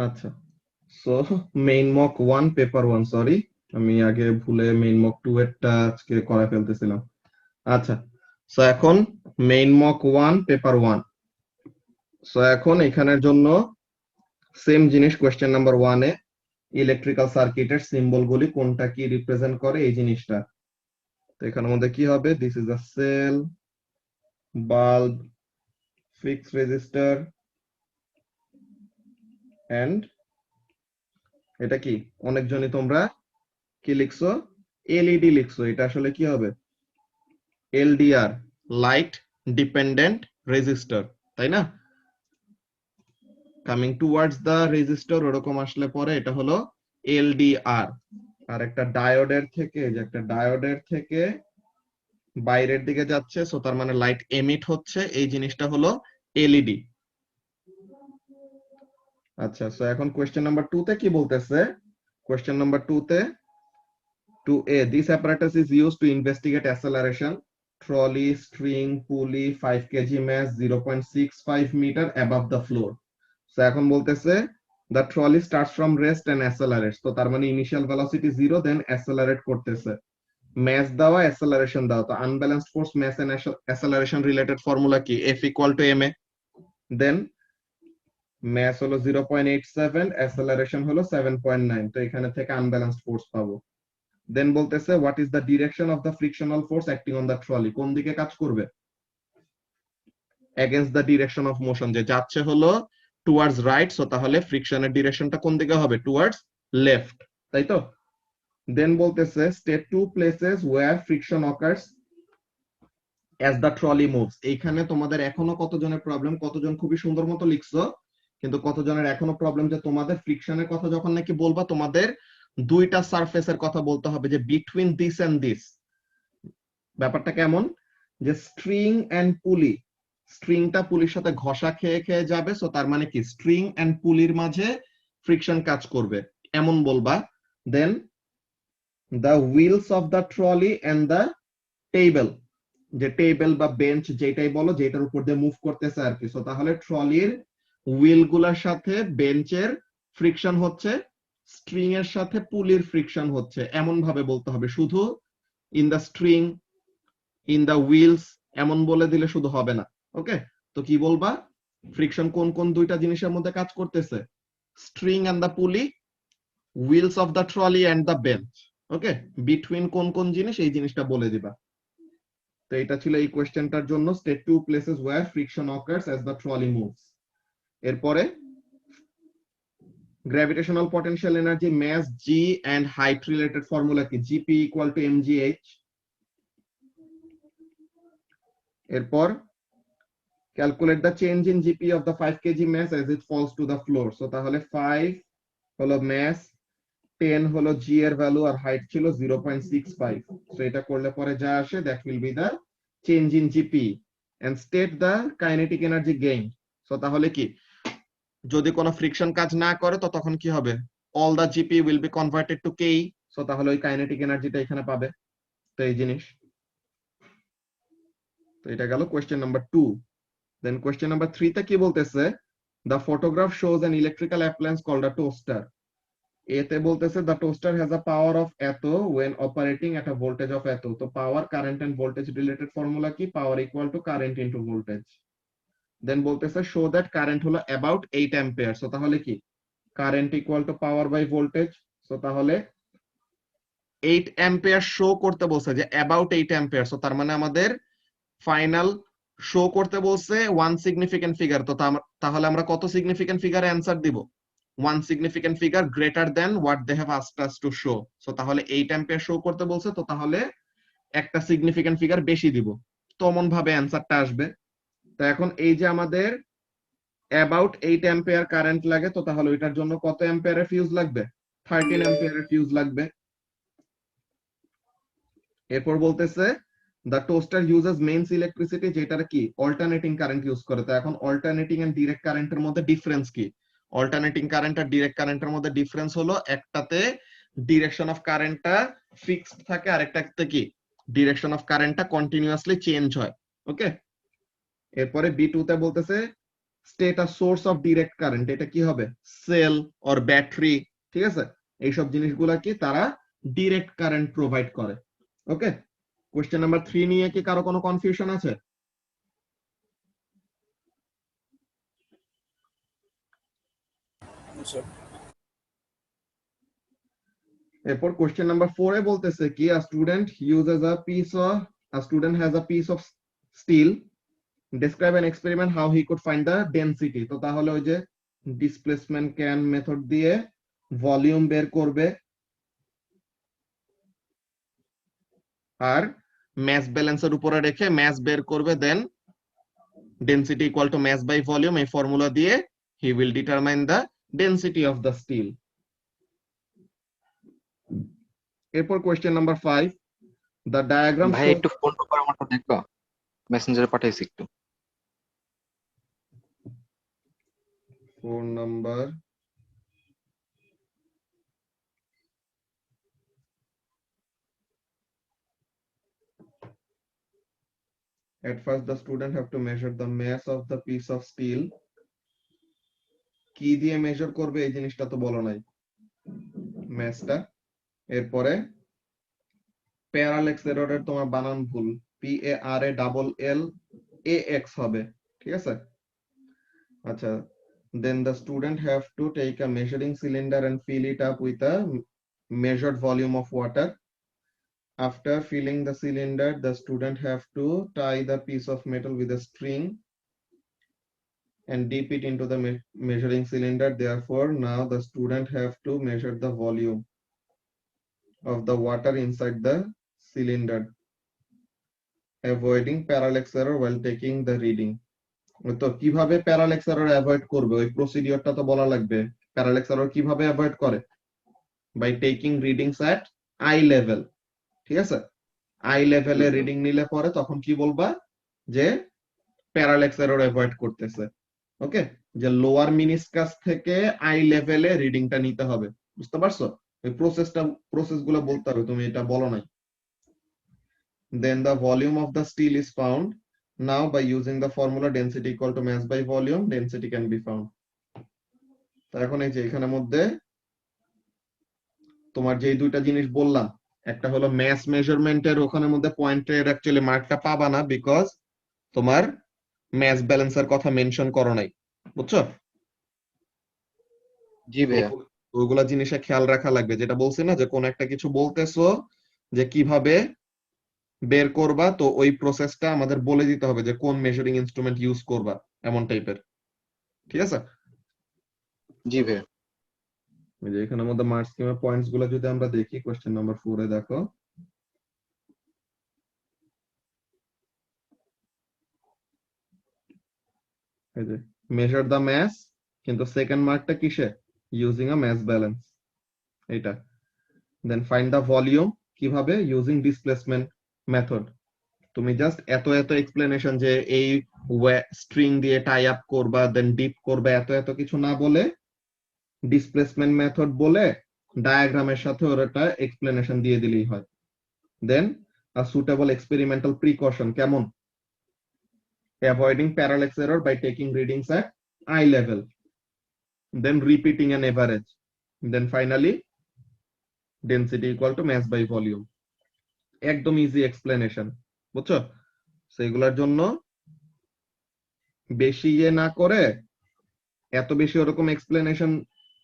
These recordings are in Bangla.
আচ্ছা, so main mock 1 paper 1, sorry আমি আগে ভুলে মেইন মক 2 এরটা আজকে করে ফেলতেছিলাম। আচ্ছা, সো এখন মেইন মক 1 পেপার 1। সো এখন এখানের জন্য সেম জিনিস, কোয়েশ্চেন নাম্বার 1 এ ইলেকট্রিক্যাল সার্কিটের সিম্বল গুলি কোনটা কি রিপ্রেজেন্ট করে এই জিনিসটা। তো এখানের মধ্যে কি হবে, this is a cell, bulb, fixed resistor and এটা কি, অনেকজনই তোমরা কি লিখছো, এলইডি লিখছো। এটা আসলে কি হবে, এলডিআর, লাইট ডিপেন্ডেন্ট রেজিস্টার, তাই না? কামিং টুয়ার্ডস দা রেজিস্টার ওরকম আসলে পরে এটা হলো এলডিআর। আর একটা ডায়োডের থেকে, যে একটা ডায়োডের থেকে বাইরের দিকে যাচ্ছে, সো তার মানে লাইট এমিট হচ্ছে, এই জিনিসটা হলো এলইডি। আচ্ছা, সো এখন কোয়েশ্চেন নাম্বার 2 তে কি বলতেছে, কোয়েশ্চেন নাম্বার 2 তে 2A, this apparatus is used to investigate acceleration, trolley, string, pulley, 5 kg mass, 0.65 meter above the floor. So এখন বলতেছে the trolley starts from rest and accelerates, তো তার মানে initial velocity 0, then accelerate করতেছে। mass দেওয়া, acceleration দেওয়া, তো unbalanced force, mass and acceleration related formula কি, F equal to ma, then mass হলো 0.87, acceleration হলো 7.9, তো এখানে থেকে unbalanced force পাবো। দেন বলতেছে what is the direction of the frictional force acting on the trolley, কোন দিকে কাজ করবে, against the direction of motion, যে যাচ্ছে হলো টুয়ার্ডস রাইট, সো তাহলে ফ্রিকশনের ডিরেকশনটা কোন দিকে হবে, টুয়ার্ডস লেফট, তাই তো? দেন বলতেছে state two places where friction occurs as the trolley moves. এইখানে তোমাদের এখনো কতজনের প্রবলেম, কতজন খুবই সুন্দর মতো লিখছো, কিন্তু কতজনের এখনো প্রবলেম যে তোমাদের ফ্রিকশনের কথা যখন নাকি বলবা, তোমাদের দুইটা সারফেসের কথা বলতে হবে, যে বিটুইন দিস এন্ড দিস। ব্যাপারটা কেমন, যে স্ট্রিং এন্ড পুলি, স্ট্রিংটা পুলির সাথে ঘষা খেয়ে খেয়ে যাবে, সো তার মানে কি স্ট্রিং এন্ড পুলির মাঝে ফ্রিকশন কাজ করবে, এমন বলবা। Then the wheels of the trolley and the table, যে টেবল বা বেঞ্চ যেটাই বলো, যেটার উপর দিয়ে মুভ করতেছে আর কি, সো তাহলে ট্রলির হুইল গুলার সাথে বেঞ্চের ফ্রিকশন হচ্ছে, স্ট্রিং এর সাথে পুলির ফ্রিকশন হচ্ছে, এমন ভাবে বলতে হবে। শুধু in the string, in the wheels এমন বলে দিলে শুধু হবে না। ওকে, তো কি বলবা, ফ্রিকশন কোন কোন দুইটা জিনিসের মধ্যে কাজ করতেছে, string and the pulley, wheels of the trolley and the bench. Okay, between কোন কোন জিনিস এই জিনিসটা বলে দিবা। তো এটা ছিল এই কোয়েশ্চেনটার জন্য, state two places where friction occurs as the trolley moves. এরপরে gravitational potential energy, mass, G and height related formula কি, জিপি ইকুয়াল টু এমজিএইচ। এরপর calculate the change in GP of the 5 kg mass as it falls to the floor, so তাহলে 5 হলো mass, 10 হলো g এর ভ্যালু, আর হাইট ছিল 0.65, so এটা করলে পরে যা আসে that will be the change in GP and state the kinetic energy gain। so তাহলে কি, যদি কোনো ফ্রিকশন কাজ না করে তো তখন কি হবে, all the GP will be converted to Ke, so তাহলে ওই কাইনেটিক এনার্জিটা এখানে পাবে। তো এই জিনিস, তো এটা গেল কোয়েশ্চেন নাম্বার 2। দেন কোয়েশ্চেন নাম্বার 3 তে কি বলতেছে, the photograph shows an electrical appliance called a toaster। এতে বলতেছে the toaster has a power of এত when operating at a voltage of এত। তো power, current and voltage related formula কি, power equal to current into voltage. Then বলতেছে শো দ্যাট কারেন্ট হলো অ্যাবাউট 8 অ্যাম্পিয়ার। সো তাহলে কি, current equal to power by voltage. So তাহলে 8 অ্যাম্পিয়ার শো করতে বলছে, যে অ্যাবাউট 8 অ্যাম্পিয়ার, সো তার মানে আমাদের ফাইনাল শো করতে বলছে ওয়ান সিগনিফিকেন্ট ফিগার। তো তাহলে আমরা কত সিগনিফিকেন্ট ফিগারে অ্যান্সার দিব, one significant figure greater than what they have asked us to show. So তাহলে 8 অ্যাম্পিয়ার শো করতে বলছে, তো তাহলে একটা সিগনিফিকেন্ট ফিগার বেশি দিব, তো অমন ভাবে অ্যান্সারটা আসবে। তো এখন এই যে আমাদের অ্যাবাউট 8 অ্যাম্পিয়ার কারেন্ট লাগে, তো তাহলে ওইটার জন্য কত অ্যাম্পিয়ারের ফিউজ লাগবে, 13 অ্যাম্পিয়ারের ফিউজ লাগবে। এরপর বলতেছে the toaster uses mains electricity, যেটার কি অল্টারনেটিং কারেন্ট ইউজ করে। তো এখন অল্টারনেটিং এন্ড ডিরেক্ট কারেন্টের মধ্যে ডিফারেন্স কি, অল্টারনেটিং কারেন্ট আর ডিরেক্ট কারেন্টের মধ্যে ডিফারেন্স হলো একটাতে ডিরেকশন অফ কারেন্টটা ফিক্সড থাকে, আর একটাতে কি ডিরেকশন অফ কারেন্টটা কন্টিনিউয়াসলি চেঞ্জ হয়। ওকে, এরপরে বি2 তে বলতেছে state a source of direct current, এটা কি হবে? সেল অর ব্যাটারি, ঠিক আছে? এইসব জিনিসগুলা কি তারা ডিরেক্ট কারেন্ট প্রোভাইড করে। ওকে, কোশ্চেন নাম্বার 3 নিয়ে কি কারো কোনো কনফিউশন আছে? এরপর কোশ্চেন নাম্বার 4 এ বলতেছে কি a student has a piece of steel, describe an experiment how he could find the density. তো তাহলে ওই যে ডিসপ্লেসমেন্ট ক্যান মেথড দিয়ে ভলিউম বের করবে, আর ম্যাস ব্যালেন্সের উপরে রেখে ম্যাস বের করবে, then density equal to mass by volume, এই ফর্মুলা দিয়ে he will determine the density of the steel. এরপর কোশ্চেন নাম্বার 5, দ্য ডায়াগ্রাম ভাই শো। একটু ফোন নাম্বার আমারটা দেখো, মেসেঞ্জারে পাঠাইছি একটু। Phone number at first the student have to measure the mass of the piece of steel, কি দিয়ে মেজার করবে এই জিনিসটা তো বলো নাই ম্যাসটা। এরপরে প্যারালেক্স এররের তোমার বানান ভুল, P A R A double L A X হবে, ঠিক আছে? আচ্ছা, then the student have to take a measuring cylinder and fill it up with a measured volume of water. After filling the cylinder, the student have to tie the piece of metal with a string and dip it into the measuring cylinder. Therefore, now the student have to measure the volume of the water inside the cylinder, avoiding parallax error while taking the reading. তো কিভাবে প্যারাল্যাক্স এরর অ্যাভয়েড করবে ওই প্রসিডিওরটা তো বলা লাগবে। প্যারাল্যাক্স এরর কিভাবে অ্যাভয়েড করে? By taking readings at eye level, ঠিক আছে? আই লেভেলে রিডিং নিলে পরে তখন কি বলবা যে প্যারাল্যাক্স এরর অ্যাভয়েড করতেছে। ওকে, যে লোয়ার মিনিসকাস থেকে আই লেভেলে রিডিংটা নিতে হবে, বুঝতে পারছো? ওই প্রসেসগুলো বলতে হবে, তুমি এটা বলো নাই। Then the volume of the steel is found. Now by using the formula density equal to mass by volume, density can be found. তো এখন এই যে এখানের মধ্যে তোমার যে দুইটা জিনিস বললাম, একটা হলো ম্যাস মেজারমেন্টের ওখানের মধ্যে পয়েন্টের অ্যাকচুয়ালি মার্কটা পাবা না, বিকজ তোমার ম্যাস ব্যালেন্সের কথা মেনশন করো নাই, বুঝছো? জি ভাইয়া। ওইগুলা জিনিসে খেয়াল রাখা লাগবে, যেটা বলছি না যে কোন একটা কিছু বলতেছো যে কিভাবে বের করবা, তো ওই প্রসেসটা আমাদের বলে দিতে হবে যে কোন মেজারিং ইনস্ট্রুমেন্ট ইউজ করবা, এমন টাইপের, ঠিক আছে? জি ভাইয়া। ওই যে এখানের মধ্যে মার্ক স্কিমের পয়েন্টস গুলো যদি আমরা দেখি, কোশ্চেন নাম্বার 4 এ দেখো, এই যে মেজার দ্য ম্যাস, কিন্তু সেকেন্ড মার্কটা কিসে? ইউজিং আ ম্যাস ব্যালেন্স, এইটা। দেন ফাইন্ড দ্য ভলিউম, কিভাবে? Using displacement method. তুমি জাস্ট এত এত এক্সপ্লেনেশন যে এই স্ট্রিং দিয়ে টাই আপ করবা, দেন ডিপ করবা, এত এত কিছু না বলে ডিসপ্লেসমেন্ট মেথড বলে ডায়াগ্রামের সাথে ওর একটা এক্সপ্লেনেশন দিয়ে দিলেই হয়। Then a suitable experimental precaution, কেমন? Avoiding parallax error by taking readings at eye level, then repeating an average, then finally density equal to mass by volume. একদম ইজি এক্সপ্লেনেশন, বুঝছো? সেগুলোর জন্য বেশি ইয়ে না করে, এত বেশি ওরকম এক্সপ্লেনেশন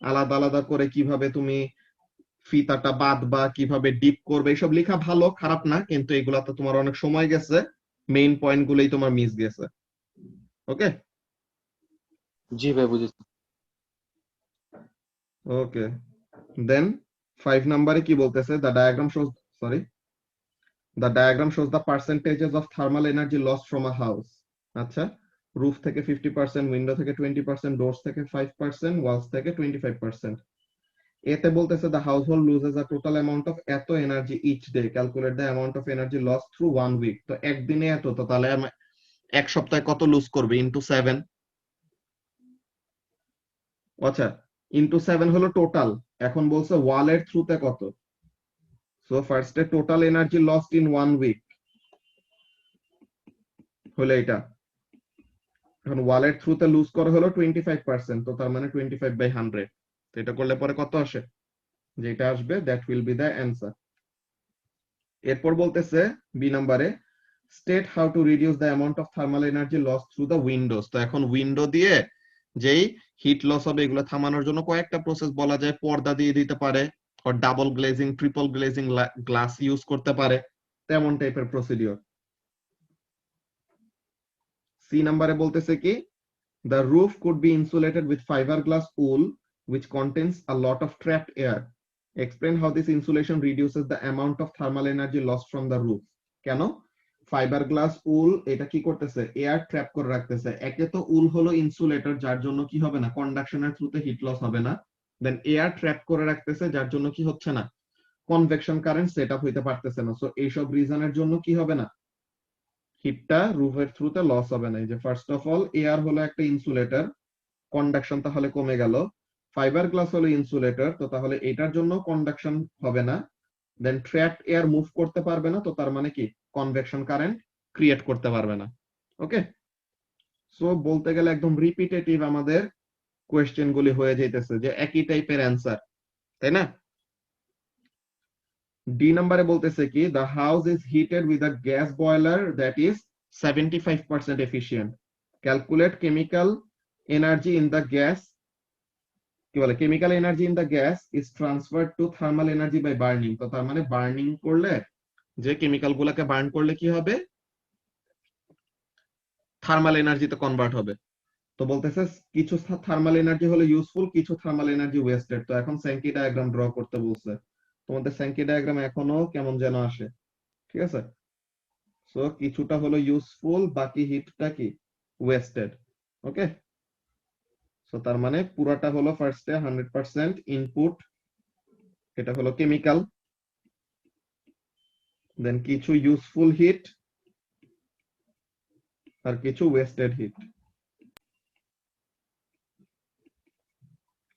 আলাদা আলাদা করে কিভাবে তুমি ফিতাটা বাঁধবা, কিভাবে ডিপ করবে, এইসব লেখা ভালো, খারাপ না, কিন্তু এগুলাতে তোমার অনেক সময় গেছে, মেইন পয়েন্ট গুলোই তোমার মিস গেছে। ওকে জি ভাই, বুঝেছি। ওকে, দেন 5 নাম্বারে কি বলতেছে? The diagram shows the percentages of thermal energy loss from a house. আচ্ছা, রুফ থেকে 50%, উইন্ডো থেকে 20%, ডোরস থেকে 5%, ওয়ালস থেকে 25%। এতে বলতেছে the household loses a total amount of এত energy each day, calculate the amount of energy loss through 1 week. তো একদিনে এত, তো তাহলে এক সপ্তাহে কত লুজ করবে? ইনটু 7। আচ্ছা, ইনটু 7 হলো টোটাল, এখন বলছে ওয়ালের থ্রুতে কত। সো ফার্স্টে total energy lost in 1 week হলো এটা, এখন ওয়ালের থ্রুতে লুজ করা হলো 25%, তো তার মানে 25/100। তো এটা করলে পরে কত আসে? যেটা আসবে that will be the answer. এরপর বলতেছে বি নাম্বারে, state how to reduce the amount of thermal energy loss through the windows. তো এখন উইন্ডো দিয়ে যেই হিট লস হবে এগুলো থামানোর জন্য কয়েকটা প্রসেস বলা যায়। পর্দা দিয়ে দিতে পারে, or double glazing, triple glazing glass use করতে পারে, তেমন টাইপের প্রসিডিওর। সি নাম্বারে বলতেছে কি, the roof could be insulated with fiberglass wool which contains a lot of trapped air. Explain how this insulation reduces the amount of thermal energy lost from the roof. কেন? ফাইবারগ্লাস উল এটা কি করতেছে? এয়ার ট্র্যাপ করে রাখতেছে। একে তো উল হলো ইনসুলেটর, যার জন্য কি হবে না, কন্ডাকশনের থ্রুতে হিট লস হবে না। দেন এয়ার ট্র্যাপ করে রাখতেছে, যার জন্য কি হচ্ছে না, কনভেকশন কারেন্ট সেট আপ হইতে পারতেছে না। সো এইসব রিজনের জন্য কি হবে না, হিটটা রুফের থ্রুতে লস হবে না। এই যে ফার্স্ট অফ অল এয়ার হলো একটা ইনসুলেটর, কন্ডাকশন তাহলে কমে গেল। ফাইবার গ্লাস হলো ইনসুলেটর, তো তাহলে এটার জন্য কন্ডাকশন হবে না। দেন ট্র্যাপড এয়ার মুভ করতে পারবে না, তো তার মানে কি, কনভেকশন কারেন্ট ক্রিয়েট করতে পারবে না। ওকে, সো বলতে গেলে একদম রিপিটেটিভ আমাদের কোয়েশ্চেন গুলি হয়ে যাইতেছে, যে একই টাইপের অ্যান্সার, তাই না? ডি নাম্বারে বলতেছে কি, the house is heated with a gas boiler that is 75% efficient. Calculate chemical energy in the gas, কি বলে, chemical energy in the gas is transferred to thermal energy by burning. তো তার মানে বার্নিং করলে, যে কেমিক্যাল গুলাকে বার্ন করলে কি হবে, থার্মাল এনার্জিতে কনভার্ট হবে। তো বলতেছে কিছু থার্মাল এনার্জি হলো ইউজফুল, কিছু থার্মাল এনার্জি ওয়েস্টেড। তো এখন স্যাঙ্কি ডায়াগ্রাম ড্র করতে বলছে। তোমাদের স্যাঙ্কি ডায়াগ্রাম এখনো কেমন যেন আসে, ঠিক আছে? সো কিছুটা হলো ইউজফুল, বাকি হিটটা কি, ওয়েস্টেড। ওকে, সো তার মানে পুরাটা হলো ফার্স্টে 100% ইনপুট, এটা হলো কেমিক্যাল, দেন কিছু ইউজফুল হিট আর কিছু ওয়েস্টেড হিট,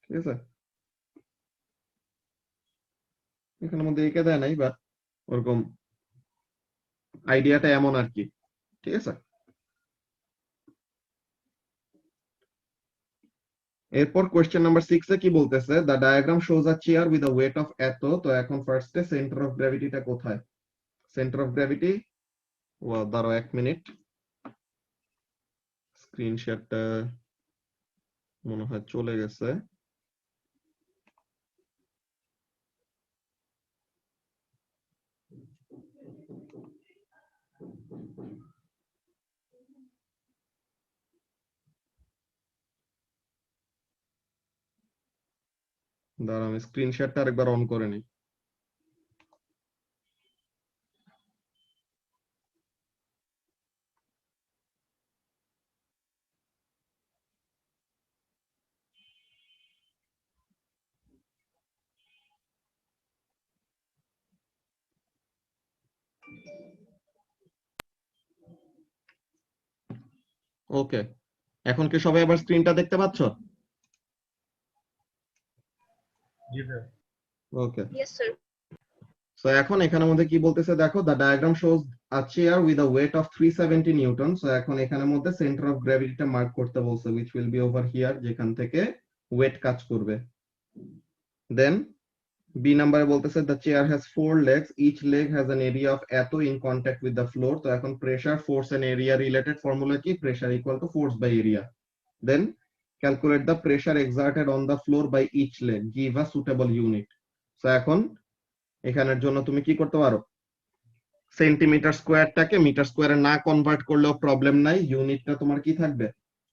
ঠিক আছে? এখানের মধ্যে এঁকে দেয় নাই, বাট ওরকম আইডিয়াটা এমন আর কি, ঠিক আছে? এরপর কোয়েশ্চেন নাম্বার 6 এ কি বলতেছে, the diagram shows a chair with a weight of এত। তো এখন ফার্স্টে সেন্টার অফ গ্র্যাভিটিটা কোথায়? সেন্টার অফ গ্র্যাভিটি, ও দাঁড়াও 1 মিনিট, স্ক্রিনশটটা মনে হয় চলে গেছে। দাঁড়াও আমি স্ক্রিনশটটা আরেকবার অন করে নিই। ওকে, এখন কি সবাই আবার স্ক্রিনটা দেখতে পাচ্ছ? জি স্যার। ওকে, Yes, sir. সো এখন এখানের মধ্যে কি বলতেছে দেখো, the diagram shows a chair with a weight of 370 Newton. So এখন এখানের মধ্যে সেন্টার অফ গ্র্যাভিটিটা মার্ক করতে বলছে, which will be over here, যেখান থেকে ওয়েট কাজ করবে। দেন বি নাম্বারে বলতেছে the chair has 4 legs, each leg has an area of এত in contact with the floor। তো এখন pressure, force and area related formula কি, pressure equal to force by area. Then calculate the pressure exerted on the floor by each leg, give a suitable unit. So এখন এখানের জন্য তুমি কি করতে পারো, সেন্টিমিটার স্কোয়ারটাকে মিটার স্কোয়ারে না কনভার্ট করলেও প্রবলেম নাই, ইউনিটটা তোমার কি থাকবে,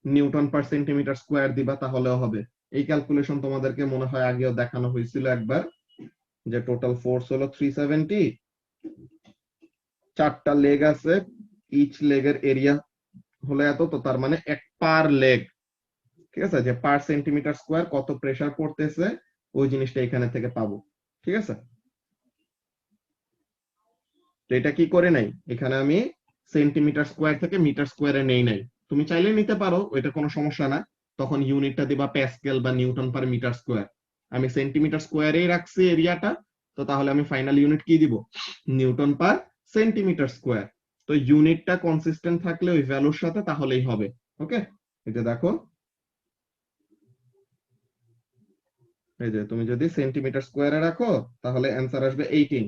নিউটন পার সেন্টিমিটার স্কোয়ার দিবা, তাহলেও হবে। এই ক্যালকুলেশন তোমাদেরকে মনে হয় আগেও দেখানো হয়েছিল একবার, যে টোটাল ফোর্স হলো 370, 4টা লেগ আছে, ইচ লেগের এরিয়া হলো এত, তো তার মানে এক পার লেগ, ঠিক আছে, যে পার সেন্টিমিটার স্কোয়ার কত প্রেসার পড়তেছে ওই জিনিসটা এখানে থেকে পাবো, ঠিক আছে? তো এটা কি করে নাই, এখানে আমি সেন্টিমিটার স্কোয়ার থেকে মিটার স্কোয়ারে নেই নাই, তুমি চাইলে নিতে পারো, ওইটা কোনো সমস্যা না। তখন ইউনিটটা দিবা প্যাসকেল বা নিউটন পার মিটার স্কোয়ার। আমি সেন্টিমিটার স্কোয়ারেই রাখছি এরিয়াটা, তো তাহলে আমি ফাইনাল ইউনিট কি দিব, নিউটন পার সেন্টিমিটার স্কোয়ার। তো ইউনিটটা কনসিস্টেন্ট থাকলে ওই ভ্যালুর সাথে, তাহলেই হবে। ওকে, এই যে দেখো, এই যে তুমি যদি সেন্টিমিটার স্কোয়ারে রাখো তাহলে অ্যান্সার আসবে 18।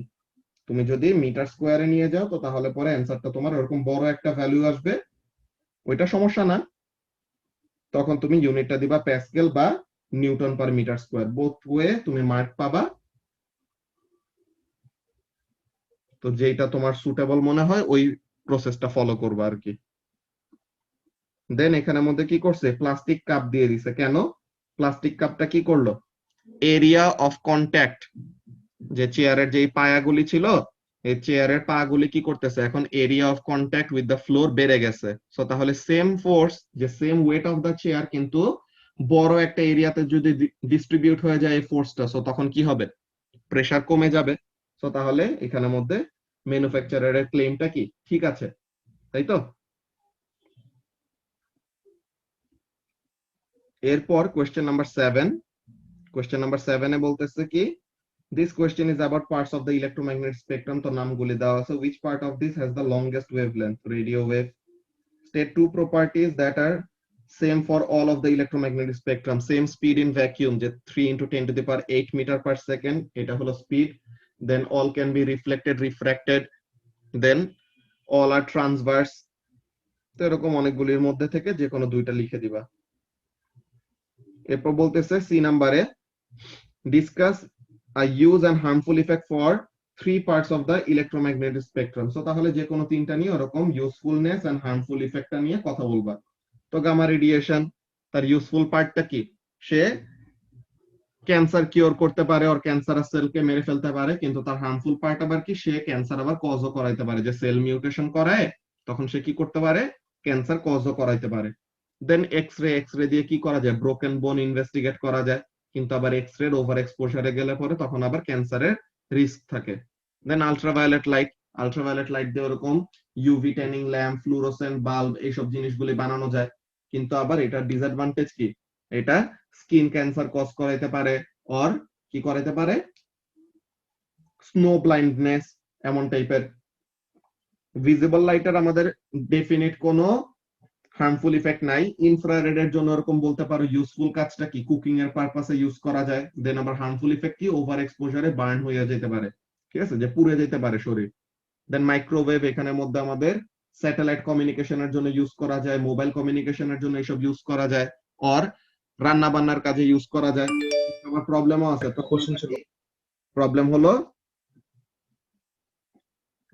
তুমি যদি মিটার স্কোয়ারে নিয়ে যাও তো তাহলে পরে অ্যান্সারটা তোমার ওরকম বড় একটা ভ্যালু আসবে। ওইটা সমস্যা না, তখন তুমি ইউনিটটা দিবা প্যাসকেল বা newton per metre square, both way তুমি মার্ক পাবা। তো যেটা তোমার সুটেবল মনে হয় ওই প্রসেসটা ফলো করবা আর কি। দেন এখানের মধ্যে কি করছে, প্লাস্টিক কাপ দিয়ে দিছে। কেন প্লাস্টিক কাপটা কি করলো, এরিয়া অফ কন্ট্যাক্ট, যে চেয়ারের যেই পায়াগুলি ছিল এই চেয়ারের পাগুলি কি করতেছে এখন, area of contact with the floor বেড়ে গেছে। সো তাহলে সেম ফোর্স, যে same weight of the chair কিন্তু বড় একটা এরিয়াতে যদি ডিস্ট্রিবিউট হয়ে যায় এই ফোর্সটা, সো তখন কি হবে, প্রেসার কমে যাবে। সো তাহলে এখানের মধ্যে ম্যানুফ্যাকচারারের ক্লেমটা কি ঠিক আছে, তাই তো। এরপর কোয়েশ্চেন নাম্বার 7, কোয়েশ্চেন নাম্বার 7 এ বলতেছে কি, this question is about parts of the electromagnetic spectrum, তো নামগুলি দেওয়া আছে, which part of this has the longest wavelength, radio wave, state two properties that are same for all of the electromagnetic spectrum, same speed in vacuum, যে 3 into 10 to the power 8 meter per second, এটা হলো speed, then all can be reflected, refracted, then all are transverse। তো এরকম অনেকগুলির মধ্যে থেকে যে কোনো দুইটা লিখে দিবা। এরপর বলতেছে সি নাম্বারে, discuss a use and harmful effect for three parts of the electromagnetic spectrum, so তাহলে যে কোনো তিনটা নিয়ে ওরকম ইউজফুলনেস এন্ড হার্মফুল ইফেক্টটা নিয়ে কথা বলবা। তো গামা রেডিয়েশন, তার ইউজফুল পার্টটা কি, সে ক্যান্সার কিওর করতে পারে আর ক্যান্সার সেলকে মেরে ফেলতে পারে, কিন্তু তার হার্মফুল পার্ট আবার কি, সে ক্যান্সার আবার কজও করাইতে পারে, যে সেল মিউটেশন করায় তখন সে কি করতে পারে, ক্যান্সার কজও করাইতে পারে। দেন এক্সরে, এক্সরে দিয়ে কি করা যায়, ব্রোকেন বোন ইনভেস্টিগেট করা যায়, কিন্তু আবার এক্সরে ওভার এক্সপোজারে গেলে পরে তখন আবার ক্যান্সারের রিস্ক থাকে। দেন আলট্রাভায়োলেট লাইট, আলট্রাভায়োলেট লাইট দিয়ে ওরকম UV tanning lamp, fluorescent bulb এইসব জিনিসগুলি বানানো যায়, কিন্তু আবার এটার ডিসঅ্যাডভান্টেজ কি, এটা স্কিন ক্যান্সার কজ করাইতে পারে, অর কি করাইতে পারে, স্নো ব্লাইন্ডনেস এমন টাইপের। ভিজিবল লাইটের আমাদের ডেফিনিট কোনো হার্মফুল ইফেক্ট নাই। ইনফ্রারেড এর জন্য এরকম বলতে পারো ইউজফুল কাজটা কি, কুকিং এর পারপাসে ইউজ করা যায়। দেন আবার হার্মফুল ইফেক্ট কি, ওভার এক্সপোজারে বার্ন হয়ে যেতে পারে, ঠিক আছে, যে পুড়ে যেতে পারে শরীর। দেন মাইক্রোওয়েভ, এখানের মধ্যে আমাদের স্যাটেলাইট কমিউনিকেশনের জন্য ইউজ করা যায়, মোবাইল কমিউনিকেশনের জন্য এইসব ইউজ করা যায়, অর রান্না বান্নার কাজে ইউজ করা যায়। আবার প্রবলেমও আছে, একটা কোশ্চেন ছিল। প্রবলেম হলো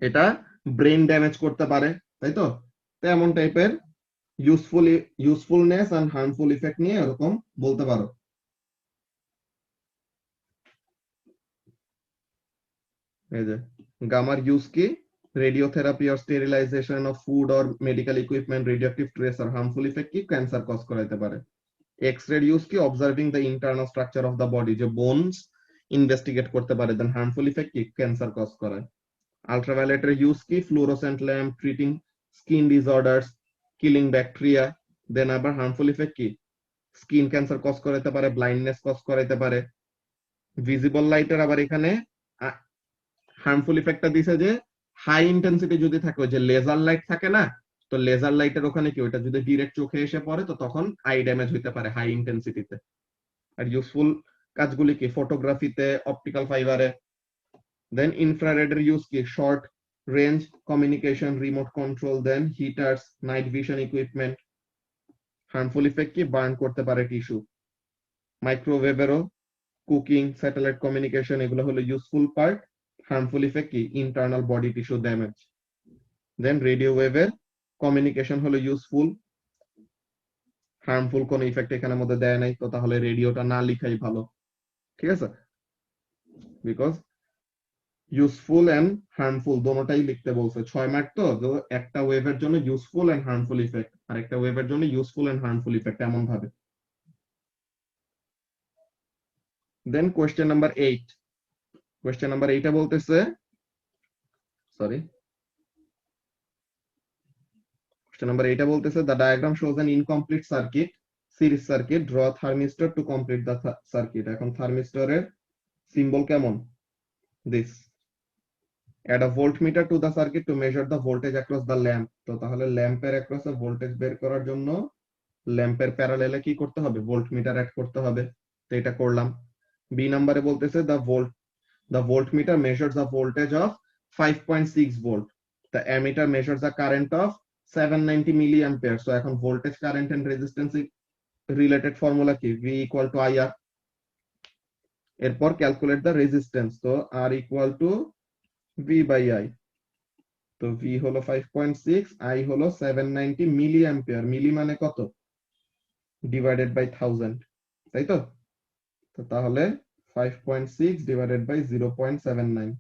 এটা ব্রেন ড্যামেজ করতে পারে, তাই তো। তো এমন টাইপের ইউজফুলনেস এন্ড হার্মফুল ইফেক্ট নিয়ে এরকম বলতে পারো। এই যে গামার ইউজ কি, radiotherapy or sterilization of food or medical equipment, radioactive trace আর হার্মফুল ইফেক্ট কি, ক্যান্সার কজ করাইতে পারে। এক্স-রে ইউজ কি, observing the internal structure of the body, যে বোনস ইনভেস্টিগেট করতে পারে। দেন হার্মফুল ইফেক্ট কি, ক্যান্সার কজ করায়। আলট্রাভায়োলেটের ইউজ কি, fluorescent lamp, treating skin disorders, killing bacteria. Then আবার হার্মফুল ইফেক্ট কি, স্কিন ক্যান্সার কজ করাইতে পারে, ব্লাইন্ডনেস কজ করাইতে পারে। ভিজিবল লাইটের আবার এখানে হার্মফুল ইফেক্টটা দিছে যে হাই ইন্টেন্সিটি যদি থাকে, ওই যে লেজার লাইট থাকে না, তো লেজার লাইটের ওখানে কি, ওটা যদি ডিরেক্ট চোখে এসে পড়ে তো তখন আই ড্যামেজ হইতে পারে হাই ইন্টেন্সিটিতে। আর ইউজফুল কাজগুলি কি, ফটোগ্রাফিতে, অপটিক্যাল ফাইবারে। দেন ইনফ্রারেডের ইউজ কি, short range communication, remote control, then heaters, night vision equipment. Harmful effect কি, বার্ন করতে পারে টিস্যু। মাইক্রোওয়েভেরও কুকিং, স্যাটেলাইট কমিউনিকেশন, এগুলো হলো ইউজফুল পার্ট। হার্মফুল ইফেক্ট কি, internal body tissue damage. Then radio ওয়েভের কমিউনিকেশন হলো ইউজফুল, হার্মফুল কোনো ইফেক্ট এখানে মধ্যে দেয় নাই, তো তাহলে রেডিওটা না লিখাই ভালো, ঠিক আছে, বিকজ ইউজফুল এন্ড হার্মফুল দোনোটাই লিখতে বলছে 6 মার্ক। তো একটা ওয়েভের জন্য ইউজফুল এন্ড হার্মফুল ইফেক্ট, আর একটা ওয়েভের জন্য ইউজফুল এন্ড হার্মফুল ইফেক্ট এমন ভাবে। Then question number 8, question number 8 বলতেছে, সরি, কোয়েশ্চেন নাম্বার 8 বলতেছে, the diagram shows an incomplete circuit, series circuit, draw thermistor to complete the circuit. এখন থার্মিস্টরের সিম্বল কেমন, this, add a voltmeter to the circuit to measure the voltage across the lamp. তো তাহলে ল্যাম্পের অ্যাক্রস ভোল্টেজ বের করার জন্য ল্যাম্পের প্যারালেলে কি করতে হবে, ভোল্টমিটার অ্যাড করতে হবে। তো এটা করলাম। বি নাম্বারে বলতেছে the voltmeter measures the voltage of 5.6 volt. The ammeter measures the current of 790 milliampere. So এখন voltage, current and resistance related formula কি, V equal to IR। এরপর calculate the resistance, তো R equal to V by I। তো V হলো 5.6, I হলো 790 milliampere। মিলি মানে কত, ডিভাইডেড বাই 1000, তাই তো? তো তাহলে 5.6 ডিভাইডেড বাই 0.79,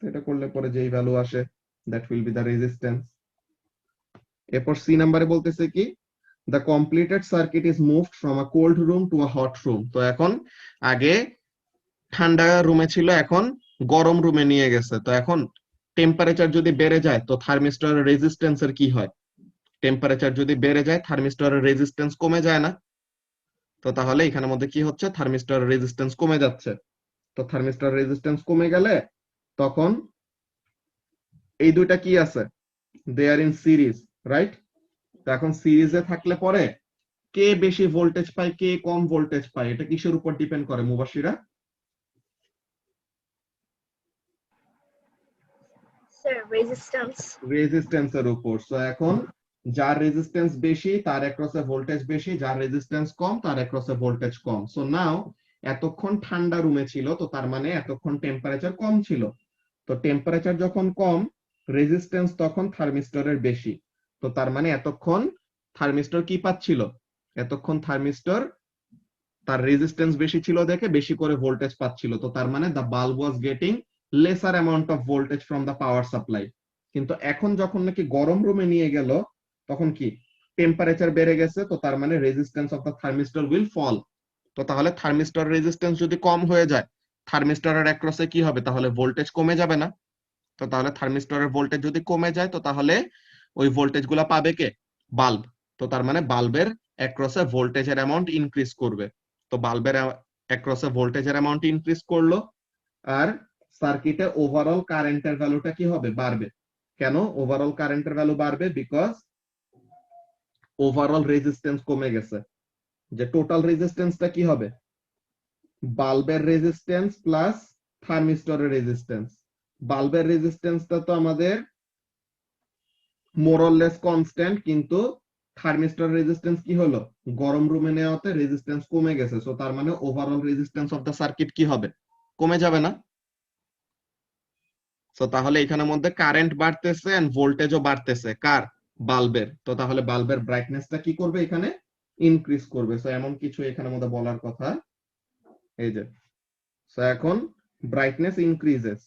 এটা করলে পরে যেই ভ্যালু আসে that will be the resistance. এরপর সি নাম্বারে বলতেছে কি, the completed circuit is moved from a cold room to a hot room. তো এখন আগে ঠান্ডা রুমে ছিল, এখন গরম রুমে নিয়ে গেছে। তো এখন টেম্পারেচার যদি বেড়ে যায় তো থার্মিস্টরের রেজিস্ট্যান্সের কি হয়, টেম্পারেচার যদি বেড়ে যায় থার্মিস্টরের রেজিস্ট্যান্স কমে যায় না? তো তাহলে এখানের মধ্যে কি হচ্ছে, থার্মিস্টরের রেজিস্ট্যান্স কমে যাচ্ছে। তো থার্মিস্টর রেজিস্ট্যান্স কমে গেলে তখন এই দুইটা কি আছে, দে আর ইন সিরিজ, রাইট? তো এখন সিরিজে থাকলে পরে কে বেশি ভোল্টেজ পায়, কে কম ভোল্টেজ পায়, এটা কিসের উপর ডিপেন্ড করে মুবাশিরা? Sir, resistance. রেজিস্ট্যান্সের উপর। সো এখন যার রেজিস্ট্যান্স বেশি তার অ্যাক্রসে ভোল্টেজ বেশি, যার রেজিস্ট্যান্স কম তার অ্যাক্রসে ভোল্টেজ কম। সো নাও এতক্ষণ ঠান্ডা রুমে ছিল, তো তার মানে এতক্ষণ টেম্পারেচার কম ছিল। তো টেম্পারেচার যখন কম, রেজিস্ট্যান্স তখন থার্মিস্টরের বেশি। তো তার মানে এতক্ষণ থার্মিস্টর কি পাচ্ছিল, এতক্ষণ থার্মিস্টর তার রেজিস্ট্যান্স বেশি ছিল দেখে বেশি করে ভোল্টেজ পাচ্ছিল। তো তার মানে the bulb was getting lesser amount of voltage from the power supply. কিন্তু এখন যখন নাকি গরম রুমে নিয়ে গেল তখন কি, টেম্পারেচার বেড়ে গেছে, তো তার মানে resistance of the thermistor will fall. তো তাহলে থার্মিস্টর রেজিস্ট্যান্স যদি কম হয়ে যায় থার্মিস্টরের অ্যাক্রসে কি হবে, তাহলে ভোল্টেজ কমে যাবে না? তো তাহলে থার্মিস্টরের ভোল্টেজ যদি কমে যায় তো তাহলে ওই ভোল্টেজ গুলা পাবে কে, বাল্ব। তো তার মানে বাল্বের অ্যাক্রসে ভোল্টেজের অ্যামাউন্ট ইনক্রিজ করবে। তো বাল্বের অ্যাক্রসে ভোল্টেজের অ্যামাউন্ট ইনক্রিজ করলো, আর সার্কিটে ওভারঅল কারেন্টের ভ্যালুটা কি হবে, বাড়বে। কেন ওভারঅল কারেন্টের ভ্যালু বাড়বে, বিকজ ওভারঅল রেজিস্ট্যান্স কমে গেছে। যে টোটাল রেজিস্ট্যান্সটা কি হবে, বাল্বের রেজিস্ট্যান্স প্লাস থার্মিস্টরের রেজিস্ট্যান্স। বাল্বের রেজিস্ট্যান্সটা তো আমাদের মোরলেস কনস্ট্যান্ট, কিন্তু থার্মিস্টর রেজিস্ট্যান্স কি হলো, গরম রুমে নেওয়াতে রেজিস্ট্যান্স কমে গেছে। সো তার মানে overall resistance of the circuit কি হবে, কমে যাবে না? সো তাহলে এখানের মধ্যে কারেন্ট বাড়তেছে এন্ড ভোল্টেজও বাড়তেছে, কার, বাল্বের। তো তাহলে বাল্বের ব্রাইটনেসটা কি করবে, এখানে ইনক্রিজ করবে। সো এমন কিছু এখানের মধ্যে বলার কথা, এই যে। সো এখন ব্রাইটনেস ইনক্রিজেস,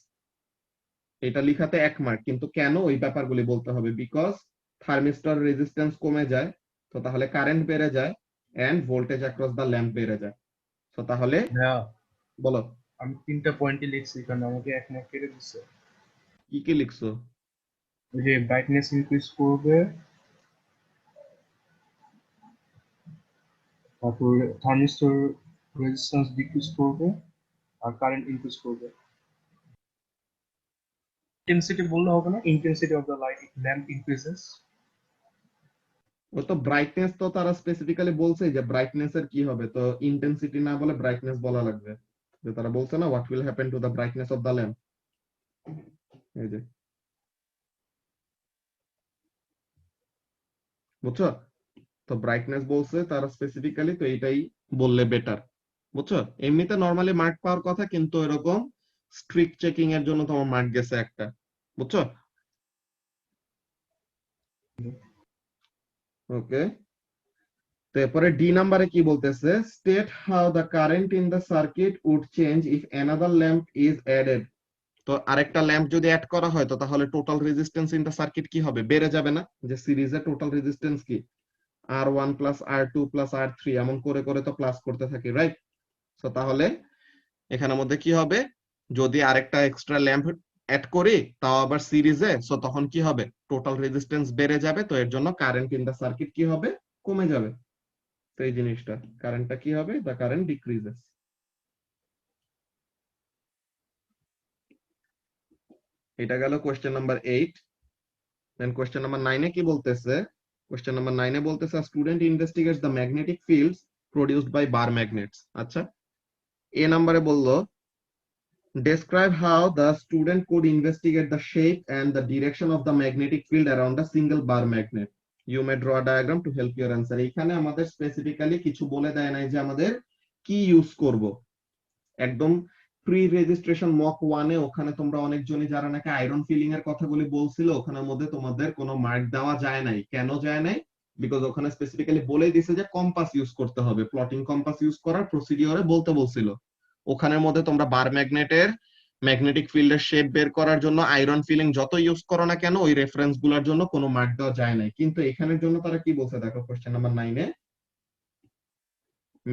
এটা লিখাতে 1 মার্ক, কিন্তু কেন ওই ব্যাপারগুলি বলতে হবে, বিকজ থার্মিস্টর রেজিস্ট্যান্স কমে যায়, তো তাহলে কারেন্ট বেড়ে যায় and voltage across the lamp বেড়ে যায়। তো তাহলে ভাইয়া বলো আমি 3টা পয়েন্টই লিখছি, কারণ আমাকে এক মার্ক কেটে দিচ্ছে। কি কি লিখছো? ওই যে ব্রাইটনেস ইনক্রিজ করবে, তারপর থার্মিস্টর রেজিস্ট্যান্স ডিক্রিজ করবে, আর কারেন্ট ইনক্রিজ করবে। ইন্টেন্সিটি বললে হবে না, intensity of the light lamp increases. ও তো ব্রাইটনেস তো তারা স্পেসিফিক্যালি বলছে যে ব্রাইটনেস এর কি হবে, তো ইন্টেন্সিটি না বলে ব্রাইটনেস বলা লাগবে। যে তারা বলছে না what will happen to the brightness of the lamp, এই যে, বুঝছো? তো ব্রাইটনেস বলছে তারা স্পেসিফিক্যালি, তো এইটাই বললে বেটার, বুঝছো? এমনিতে নরমালি মার্ক পাওয়ার কথা, কিন্তু এরকম স্ট্রিক্ট চেকিং এর জন্য তোমার মার্ক গেছে একটা, বুঝছো? ওকে। তো এরপরে ডি নাম্বারে কি বলতেছে, state how the current in the circuit would change if another lamp is added. তো আরেকটা ল্যাম্প যদি অ্যাড করা হয় তো তাহলে total resistance in the circuit কি হবে, বেড়ে যাবে না? যে সিরিজে টোটাল রেজিস্ট্যান্স কি, R1 plus R2 plus R3 এমন করে করে তো প্লাস করতে থাকি, রাইট? তো তাহলে এখানের মধ্যে কি হবে, যদি আরেকটা এক্সট্রা ল্যাম্প অ্যাড করি তাও আবার সিরিজে, সো তখন কি হবে, টোটাল রেজিস্ট্যান্স বেড়ে যাবে। তো এর জন্য কারেন্ট ইন দা সার্কিট কি হবে, কমে যাবে। তো এই জিনিসটা, কারেন্টটা কি হবে, দা কারেন্ট ডিক্রিজেস। এটা গেল question number 8। Then question number 9 এ কি বলতেছে, কোশ্চেন নাম্বার 9 এ বলতেছে student investigates the magnetic fields produced by bar magnets. আচ্ছা, এ নাম্বারে বললো describe how the student could investigate the shape and the direction of the magnetic field around a single bar magnet. You may draw a diagram to help your answer. এখানে আমাদের স্পেসিফিক্যালি কিছু বলে দেয় নাই যে আমাদের কি ইউজ করব। একদম প্রি রেজিস্ট্রেশন মক 1 এ ওখানে তোমরা অনেকজনই যারা নাকি আয়রন ফিলিং এর কথাগুলি বলছিল ওখানের মধ্যে তোমাদের কোনো মার্ক দেওয়া যায় নাই। কেন যায় নাই? বিকজ ওখানে স্পেসিফিক্যালি বলেই দিছে যে কম্পাস ইউজ করতে হবে, প্লটিং কম্পাস ইউজ করার প্রসিডিওরে বলতে বলছিল। ওখানের মধ্যে তোমরা বার ম্যাগনেটের ম্যাগনেটিক ফিল্ডের শেপ বের করার জন্য আয়রন ফিলিং যত ইউজ করো না কেন ওই রেফারেন্স গুলোর জন্য কোনো মার্ক দেওয়া যায় নাই। কিন্তু এখানের জন্য তারা কি বলছে দেখো, question number 9 a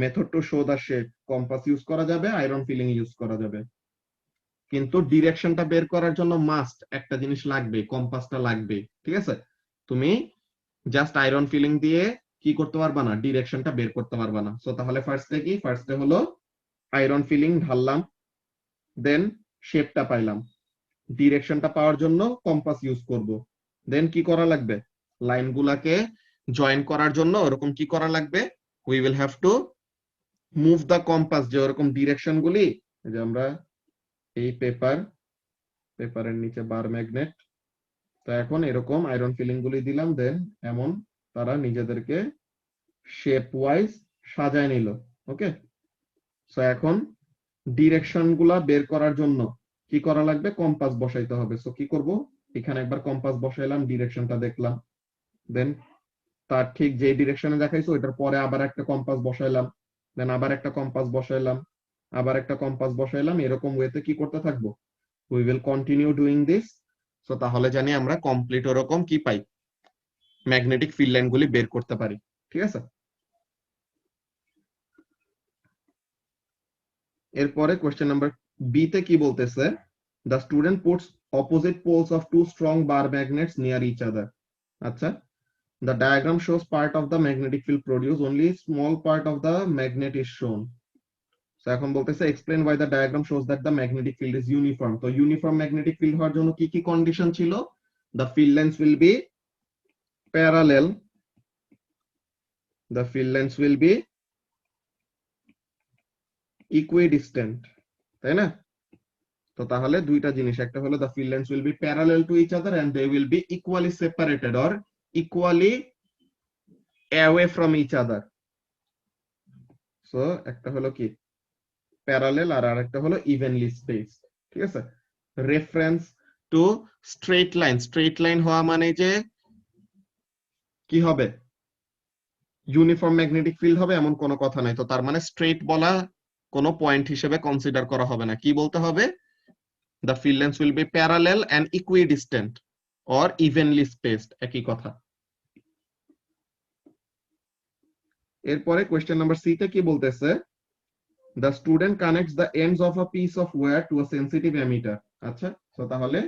method to show the shape, compass use করা যাবে, আয়রন ফিলিং ইউজ করা যাবে, কিন্তু ডিরেকশনটা বের করার জন্য মাস্ট একটা জিনিস লাগবে, কম্পাসটা লাগবে। ঠিক আছে, তুমি জাস্ট আয়রন ফিলিং দিয়ে কি করতে পারবা না, ডিরেকশনটা বের করতে পারবা না। সো তাহলে ফার্স্টে কি, ফার্স্টে হলো আয়রন ফিলিং ঢাললাম, দেন শেপটা পাইলাম, ডিরেকশনটা পাওয়ার জন্য কম্পাস ইউজ করব। দেন কি করা লাগবে, লাইনগুলাকে জয়েন করার জন্য ওরকম কি করা লাগবে, we will have to move the compass, যে ওরকম ডিরেকশন গুলি, যে আমরা এই পেপারের নিচে বার ম্যাগনেট, তো এখন এরকম আয়রন ফিলিং গুলি দিলাম, দেন এমন তারা নিজেদেরকে শেপ ওয়াইজ সাজায় নিল। ওকে, সো এখন ডিরেকশন গুলা বের করার জন্য কি করা লাগবে, কম্পাস বসাইতে হবে। সো কি করব, এখানে একবার কম্পাস বসাইলাম, ডিরেকশনটা দেখলাম, দেন তার ঠিক যে ডিরেকশনে দেখাইছো ওইটার পরে আবার একটা কম্পাস বসাইলাম, দেন আবার একটা কম্পাস বসাইলাম, আবার একটা কম্পাস বসাইলাম, এরকম ওয়েতে কি করতে থাকবো, we will continue doing this. So তাহলে জানি আমরা কমপ্লিট ওরকম কি পাই, ম্যাগনেটিক ফিল্ড লাইন গুলি বের করতে পারি। ঠিক আছে, এরপরে কোশ্চেন নাম্বার বি তে কি বলতেছে, the student puts opposite poles of two strong bar magnets near each other. আচ্ছা, the diagram shows part of the magnetic field produced, only small part of the magnet is shown. So এখন বলতেছে explain why the diagram shows that the magnetic field is uniform. তো uniform magnetic field হওয়ার জন্য কি কি কন্ডিশন ছিল, the field lines will be parallel, the field lines will be equidistant, তাই না? তো তাহলে দুইটা জিনিস, একটা হলো the field lines will be parallel to each other and they will be equally separated or equally away from each other. So একটা হলো কি প্যারালেল আর আরেকটা হলো ইভেনলি স্পেসড। ঠিক আছে, reference to straight line, straight line হওয়া মানে যে কি হবে, ইউনিফর্ম ম্যাগনেটিক ফিল্ড হবে এমন কোনো কথা নাই। তো তার মানে স্ট্রেট বলা কোনো পয়েন্ট হিসেবে কনসিডার করা হবে না। কি বলতে হবে, the field lines will be parallel and equidistant or evenly spaced, একই কথা। এরপরে কোশ্চেন নাম্বার সি তে কি বলতেছে, the student connects the ends of a piece of wire to a sensitive emitter. আচ্ছা, তো তাহলে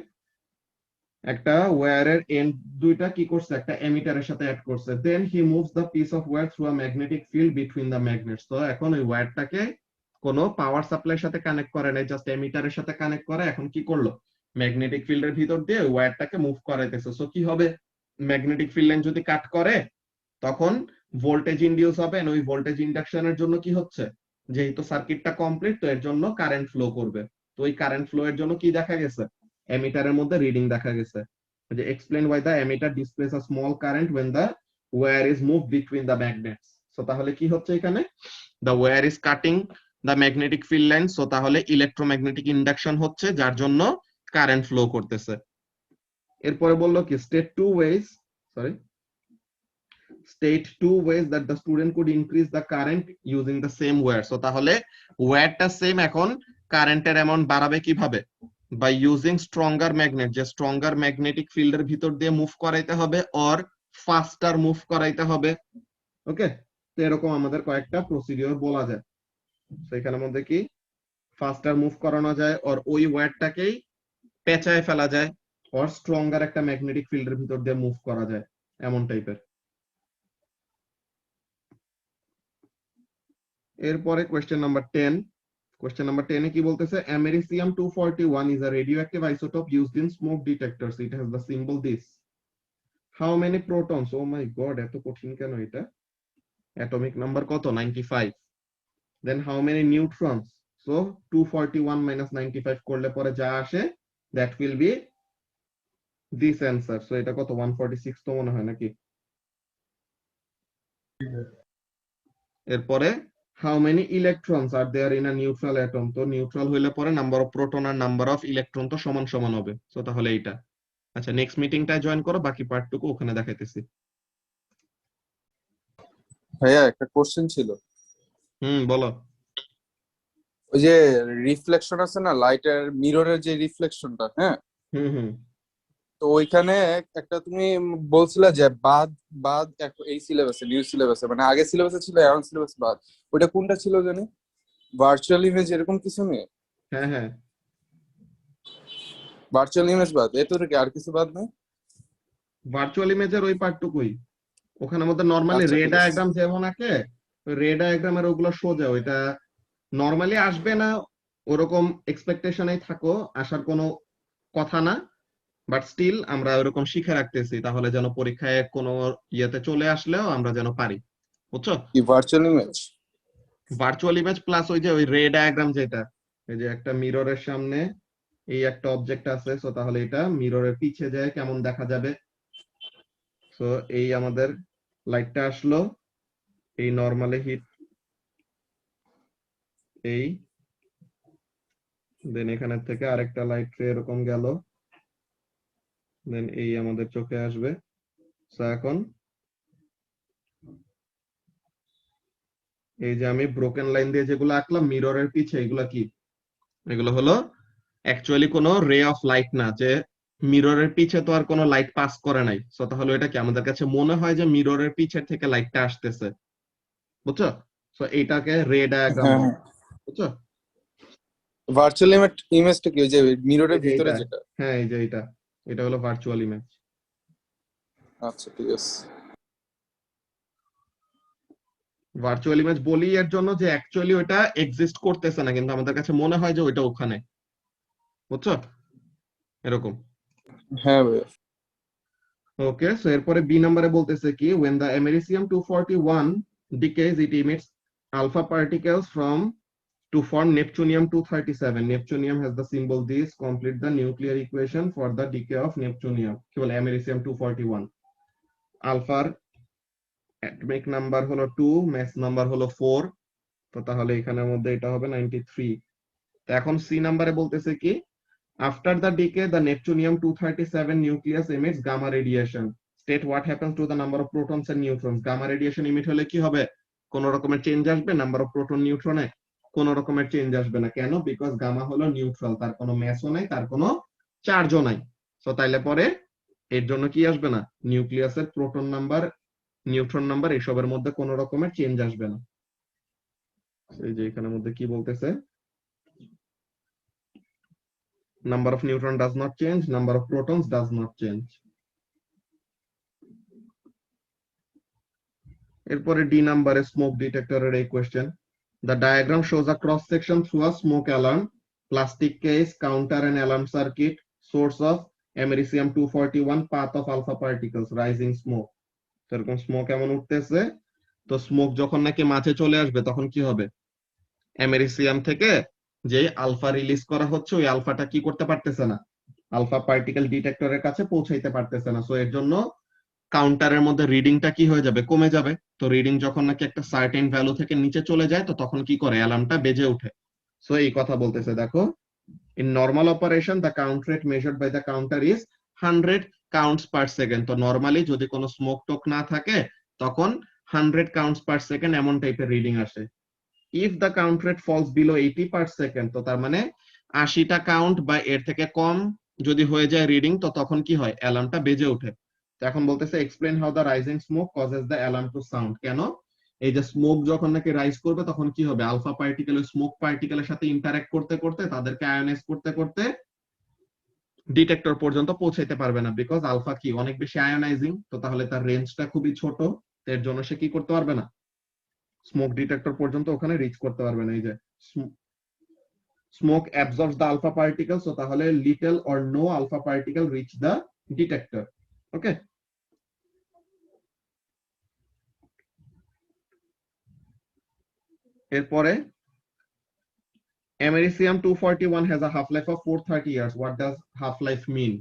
একটা ওয়্যারের এন্ড দুইটা কি করছে, একটা এমিটারের সাথে অ্যাড করছে, then he moves the piece of wire through a magnetic field between the magnets. তো এখন ওই ওয়্যারটাকে কোনো পাওয়ার সাপ্লাইয়ের সাথে কানেক্ট করে নাই, জাস্ট এমিটারের সাথে কানেক্ট করে এখন কি করলো, ম্যাগনেটিক ফিল্ডের ভিতর দিয়ে ওই ওয়্যারটাকে মুভ করাইতেছে। সো কি হবে, ম্যাগনেটিক ফিল্ড লাইন যদি কাট করে তখন ভোল্টেজ ইনডিউস হবে, ওই ভোল্টেজ ইন্ডাকশনের জন্য কি হচ্ছে, যেহেতু সার্কিটটা কমপ্লিট তো এর জন্য কারেন্ট ফ্লো করবে। তো ওই কারেন্ট ফ্লো এর জন্য কি দেখা গেছে, এমিটারের মধ্যে রিডিং দেখা গেছে, যে explain why the ammeter displays a small current when the wire is moved between the magnets. So তাহলে কি হচ্ছে এখানে, the wire is cutting the magnetic field line, so তাহলে ইলেকট্রোম্যাগনেটিক ইন্ডাকশন হচ্ছে যার জন্য কারেন্ট ফ্লো করতেছে। এরপরে বললো কি state two ways that the student could increase the current using the same wire. So তাহলে ওয়্যারটা সেম, এখন কারেন্টের অ্যামাউন্ট বাড়াবে কিভাবে, by using stronger magnet, যে স্ট্রঙ্গার ম্যাগনেটিক ফিল্ডের ভিতর দিয়ে মুভ করাইতে হবে অর ফাস্টার মুভ করাইতে হবে। ওকে, তো এরকম আমাদের কয়েকটা প্রসিডিওর বলা যায়। তো এখানের মধ্যে কি ফাস্টার মুভ করানো যায়, অর ওই ওয়্যারটাকেই পেঁচায় ফেলা যায়, অর স্ট্রঙ্গার একটা ম্যাগনেটিক ফিল্ডের ভিতর দিয়ে মুভ করা যায়, এমন টাইপের। এরপরে কোশ্চেন নাম্বার 10, কোশ্চেন নাম্বার 10 এ কি বলতেছে, americium 241 is a radioactive isotope used in smoke detectors, it has the symbol this. How many protons, oh my god এত কঠিন কেন এটা, অ্যাটমিক নাম্বার কত 95, then how many neutrons, so 241 minus 95 করলে পরে যা আসে that will be this answer. So এটা কত 146 তো মনে হয় নাকি। এরপরে how many electrons are there in a neutral atom, তো নিউট্রাল হইলে পরে নাম্বার অফ প্রোটন আর নাম্বার অফ ইলেকট্রন তো সমান সমান হবে, সো তাহলে এইটা। আচ্ছা নেক্সট মিটিংটায় জয়েন করো, বাকি পার্টটুকু ওখানে দেখাইতেছি। ভাইয়া একটা কোশ্চেন ছিল। বলো। ওই যে রিফ্লেকশন আছে না, লাইটের মিররের যে রিফ্লেকশনটা, হ্যাঁ, হুম তো ওইখানে একটা তুমি বলছিলে যে বাদ বাদ এই সিলেবাসে, নিউ সিলেবাসে, মানে আগে সিলেবাসে ছিল, এখন সিলেবাস বাদ, ওইটা কোনটা ছিল জানি? ভার্চুয়াল ইমেজ এরকম কিছু নেই? হ্যাঁ ভার্চুয়াল ইমেজ বাদ, এত কি আর কিছু বাদ নাই? ভার্চুয়াল ইমেজের ওই পার্টটুকুই, ওখানের মধ্যে নরমালি আচ্ছা রে ঠিক আছে। ডায়াগ্রাম যেমন আঁকে, ওই রে ডায়াগ্রামের ওগুলো সোজা, ওইটা নরমালি আসবে না, ওরকম এক্সপেকটেশনেই থাকো, আসার কোনো কথা না, বাট স্টিল আমরা ওরকম শিখে রাখতেছি, তাহলে যেন পরীক্ষায় কোনো ইয়েতে চলে আসলেও আমরা যেন পারি, বুঝছো। কি virtual image? Virtual image plus ওই যে ওই রে ডায়াগ্রাম যেটা, এই যে একটা মিররের সামনে এই একটা অবজেক্ট আছে, সো তাহলে এটা মিররের পিছে যায় কেমন দেখা যাবে। সো এই আমাদের লাইটটা আসলো, এই নরমালি হিট, এই দেন এখানের থেকে আরেকটা লাইট এরকম গেল, দেন এই আমাদের চোখে আসবে। সো এখন এই যে আমি ব্রোকেন লাইন দিয়ে যেগুলো আঁকলাম মিররের পিছে, এগুলো কি, এগুলো হলো অ্যাকচুয়ালি কোনো রে অফ লাইট না, যে মিররের পিছে তো আর কোনো লাইট পাস করে নাই, সো তাহলে এটা কি আমাদের কাছে মনে হয় যে মিররের পিছের থেকে লাইটটা আসতেছে, বুঝছো। সো এইটাকে রে ডায়াগ্রাম হ্যাঁ, বলে, বুঝছো। ভার্চুয়াল ইমেজটা কি, ওই যে মিররের এই যে ভিতরে এইটা, যেটা? হ্যাঁ এই যে এইটা, এটা হলো ভার্চুয়াল ইমেজ। আচ্ছা ঠিক আছে। ভার্চুয়াল ইমেজ বলি এর জন্য যে অ্যাকচুয়ালি ওটা এক্সিস্ট করতেছে না, কিন্তু আমাদের কাছে মনে হয় যে ওইটা ওখানে, বুঝছো, এরকম। হ্যাঁ ভাইয়া। ওকে, সো এরপরে বি নম্বরে বলতেছে কি, when the americium 241 decays it emits alpha particles from to form neptunium 237. Neptunium has the symbol this, complete the nuclear equation for the decay of neptunium, কি বলে americium 241, আলফার অ্যাটমিক নাম্বার হলো 2, মাস নাম্বার হলো 4, তো তাহলে এখানের মধ্যে এটা হবে 93। তো এখন সি নাম্বারে বলতেছে কি, after the decay the neptunium 237 nucleus emits gamma radiation, state what happens to the number of protons and neutrons। gamma radiation emit হলে কি হবে, কোন রকমের চেঞ্জ আসবে নাম্বার অফ প্রোটন নিউট্রনে, কোন রকমের চেঞ্জ আসবে না, কেন, বিকজ গামা হলো নিউট্রাল, তার কোনো ম্যাসও নাই, তার কোনো চার্জও নাই। সো তাইলে পরে এর জন্য কি আসবে না, নিউক্লিয়াসের প্রোটন নাম্বার নিউট্রন নাম্বার এসবের মধ্যে কোন রকমের চেঞ্জ আসবে না। এই যে এখানের মধ্যে কি বলতেছে, number of neutron does not change, number of protons does not change। এরপরে ডি নাম্বারে স্মোক ডিটেক্টরের এই question, the diagram shows a cross section through a smoke alarm, plastic case, counter and alarm circuit, source of americium 241, path of alpha particles, rising smoke। এরকম স্মোক এমন উঠতেছে, তো স্মোক যখন নাকি মাঝে চলে আসবে তখন কি হবে, আমেরিসিয়াম থেকে যে আলফা রিলিজ করা হচ্ছে ওই আলফাটা কি করতে পারতেছে না, আলফা পার্টিকেল ডিটেক্টরের কাছে পৌঁছাইতে পারতেছে না, সো এর জন্য কাউন্টারের মধ্যে রিডিংটা কি হয়ে যাবে, কমে যাবে। তো রিডিং যখন নাকি একটা সার্টেন ভ্যালু থেকে নিচে চলে যায় তো তখন কি করে, অ্যালার্মটা বেজে ওঠে। সো এই কথা বলতেছে, দেখো in normal operation the count rate measured by the counter is 100 counts per second. তো নর্মালি যদি কোনো স্মোক টোক না থাকে তখন 100 কাউন্টস পার সেকেন্ড এমন টাইপের রিডিং আসে। If the count rate falls below 80 per second, তো তার মানে 80টা কাউন্ট বা এর থেকে কম যদি হয়ে যায় রিডিং, তো তখন কি হয়, অ্যালার্মটা বেজে ওঠে। তো এখন বলতেছে explain how the rising smoke causes the alarm to sound. কেন, এই যে স্মোক যখন নাকি রাইজ করবে তখন কি হবে, আলফা পার্টিকেল ওই স্মোক পার্টিকেলের সাথে ইন্টারঅ্যাক্ট করতে করতে তাদেরকে আয়োনাইজ করতে করতে ডিটেক্টর পর্যন্ত পৌঁছাইতে পারবে না, বিকজ আলফা কি অনেক বেশি আয়োনাইজিং, তো তাহলে তার রেঞ্জটা খুবই ছোট, এর জন্য সে কি করতে পারবে না, স্মোক ডিটেক্টর পর্যন্ত ওখানে রিচ করতে পারবে না। এই যে smoke absorbs the alpha particles, so তাহলে little or no alpha particle reach the detector, okay। এরপরে americium 241 has a half life of 430 years. What does half life mean?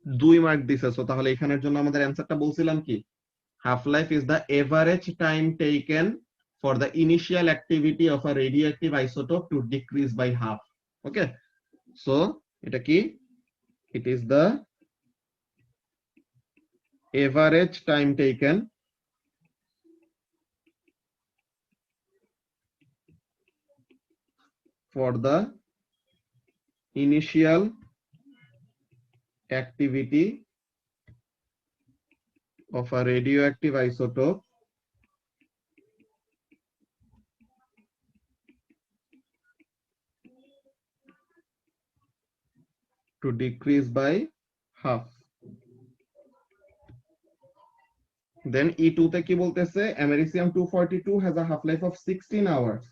2 mark দিছে, সো তাহলে এখানের জন্য আমাদের অ্যানসারটা বলছিলাম কি, half life is the average time taken for the initial activity of a radioactive isotope to decrease by half. Okay, so এটা কি, it is the average time taken for the initial activity of a radioactive isotope to decrease by half. Then E2 তে কি বলতেছে, americium 242 has a half life of 16 hours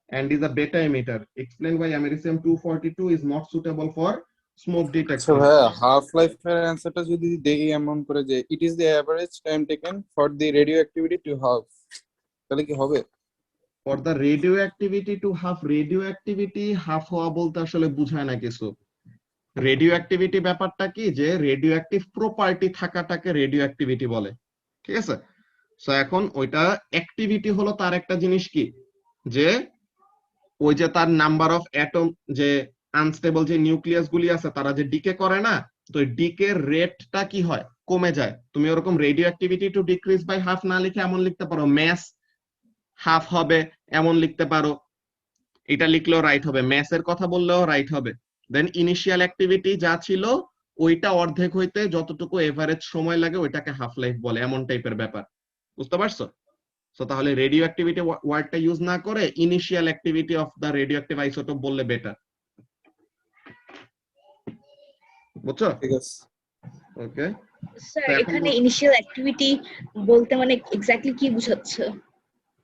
and is a beta emitter. Explain why americium 242 is not suitable for smoke so detection. ভাইয়া হাফ লাইফ এর অ্যান্সারটা যদি দেই এমন করে যে it is the average time taken for the radio activity to half, তাহলে কি হবে? For the radioactivity to half, radioactivity half হওয়া বলতে আসলে বুঝায় না কিছু। রেডিওঅ্যাক্টিভিটি ব্যাপারটা কি, যে রেডিওঅ্যাক্টিভ প্রপার্টি থাকাটাকে রেডিওঅ্যাক্টিভিটি বলে, ঠিক আছে? সো এখন ওইটা অ্যাক্টিভিটি হলো তার একটা জিনিস কি, যে ওই যে তার নাম্বার অফ অ্যাটম, যে আনস্টেবল যে নিউক্লিয়াস গুলি আছে তারা যে ডিকে করে না, তো ডিকে রেটটা কি হয়, কমে যায়। তুমি ওরকম রেডিওঅ্যাক্টিভিটি টু ডিক্রিজ বাই হাফ না লিখে এমন লিখতে পারো ম্যাস হাফ হবে, এমন লিখতে পারো, এটা লিখলেও রাইট হবে, ম্যাসের কথা বললেও রাইট হবে। দেন ইনিশিয়াল অ্যাক্টিভিটি যা ছিল ওইটা অর্ধেক হইতে যতটুকু এভারেজ সময় লাগে ওইটাকে হাফ লাইফ বলে, এমন টাইপের ব্যাপার, বুঝতে পারছো? সো তাহলে রেডিও অ্যাক্টিভিটি ওয়ার্ডটা ইউজ না করে initial activity of the radioactive isotope বললে বেটার, বুঝছো? ঠিক আছে। ওকে, স্যার তো এখন এখানে ইনিশিয়াল অ্যাক্টিভিটি বলতে মানে এক্স্যাক্টলি কি বোঝাচ্ছে?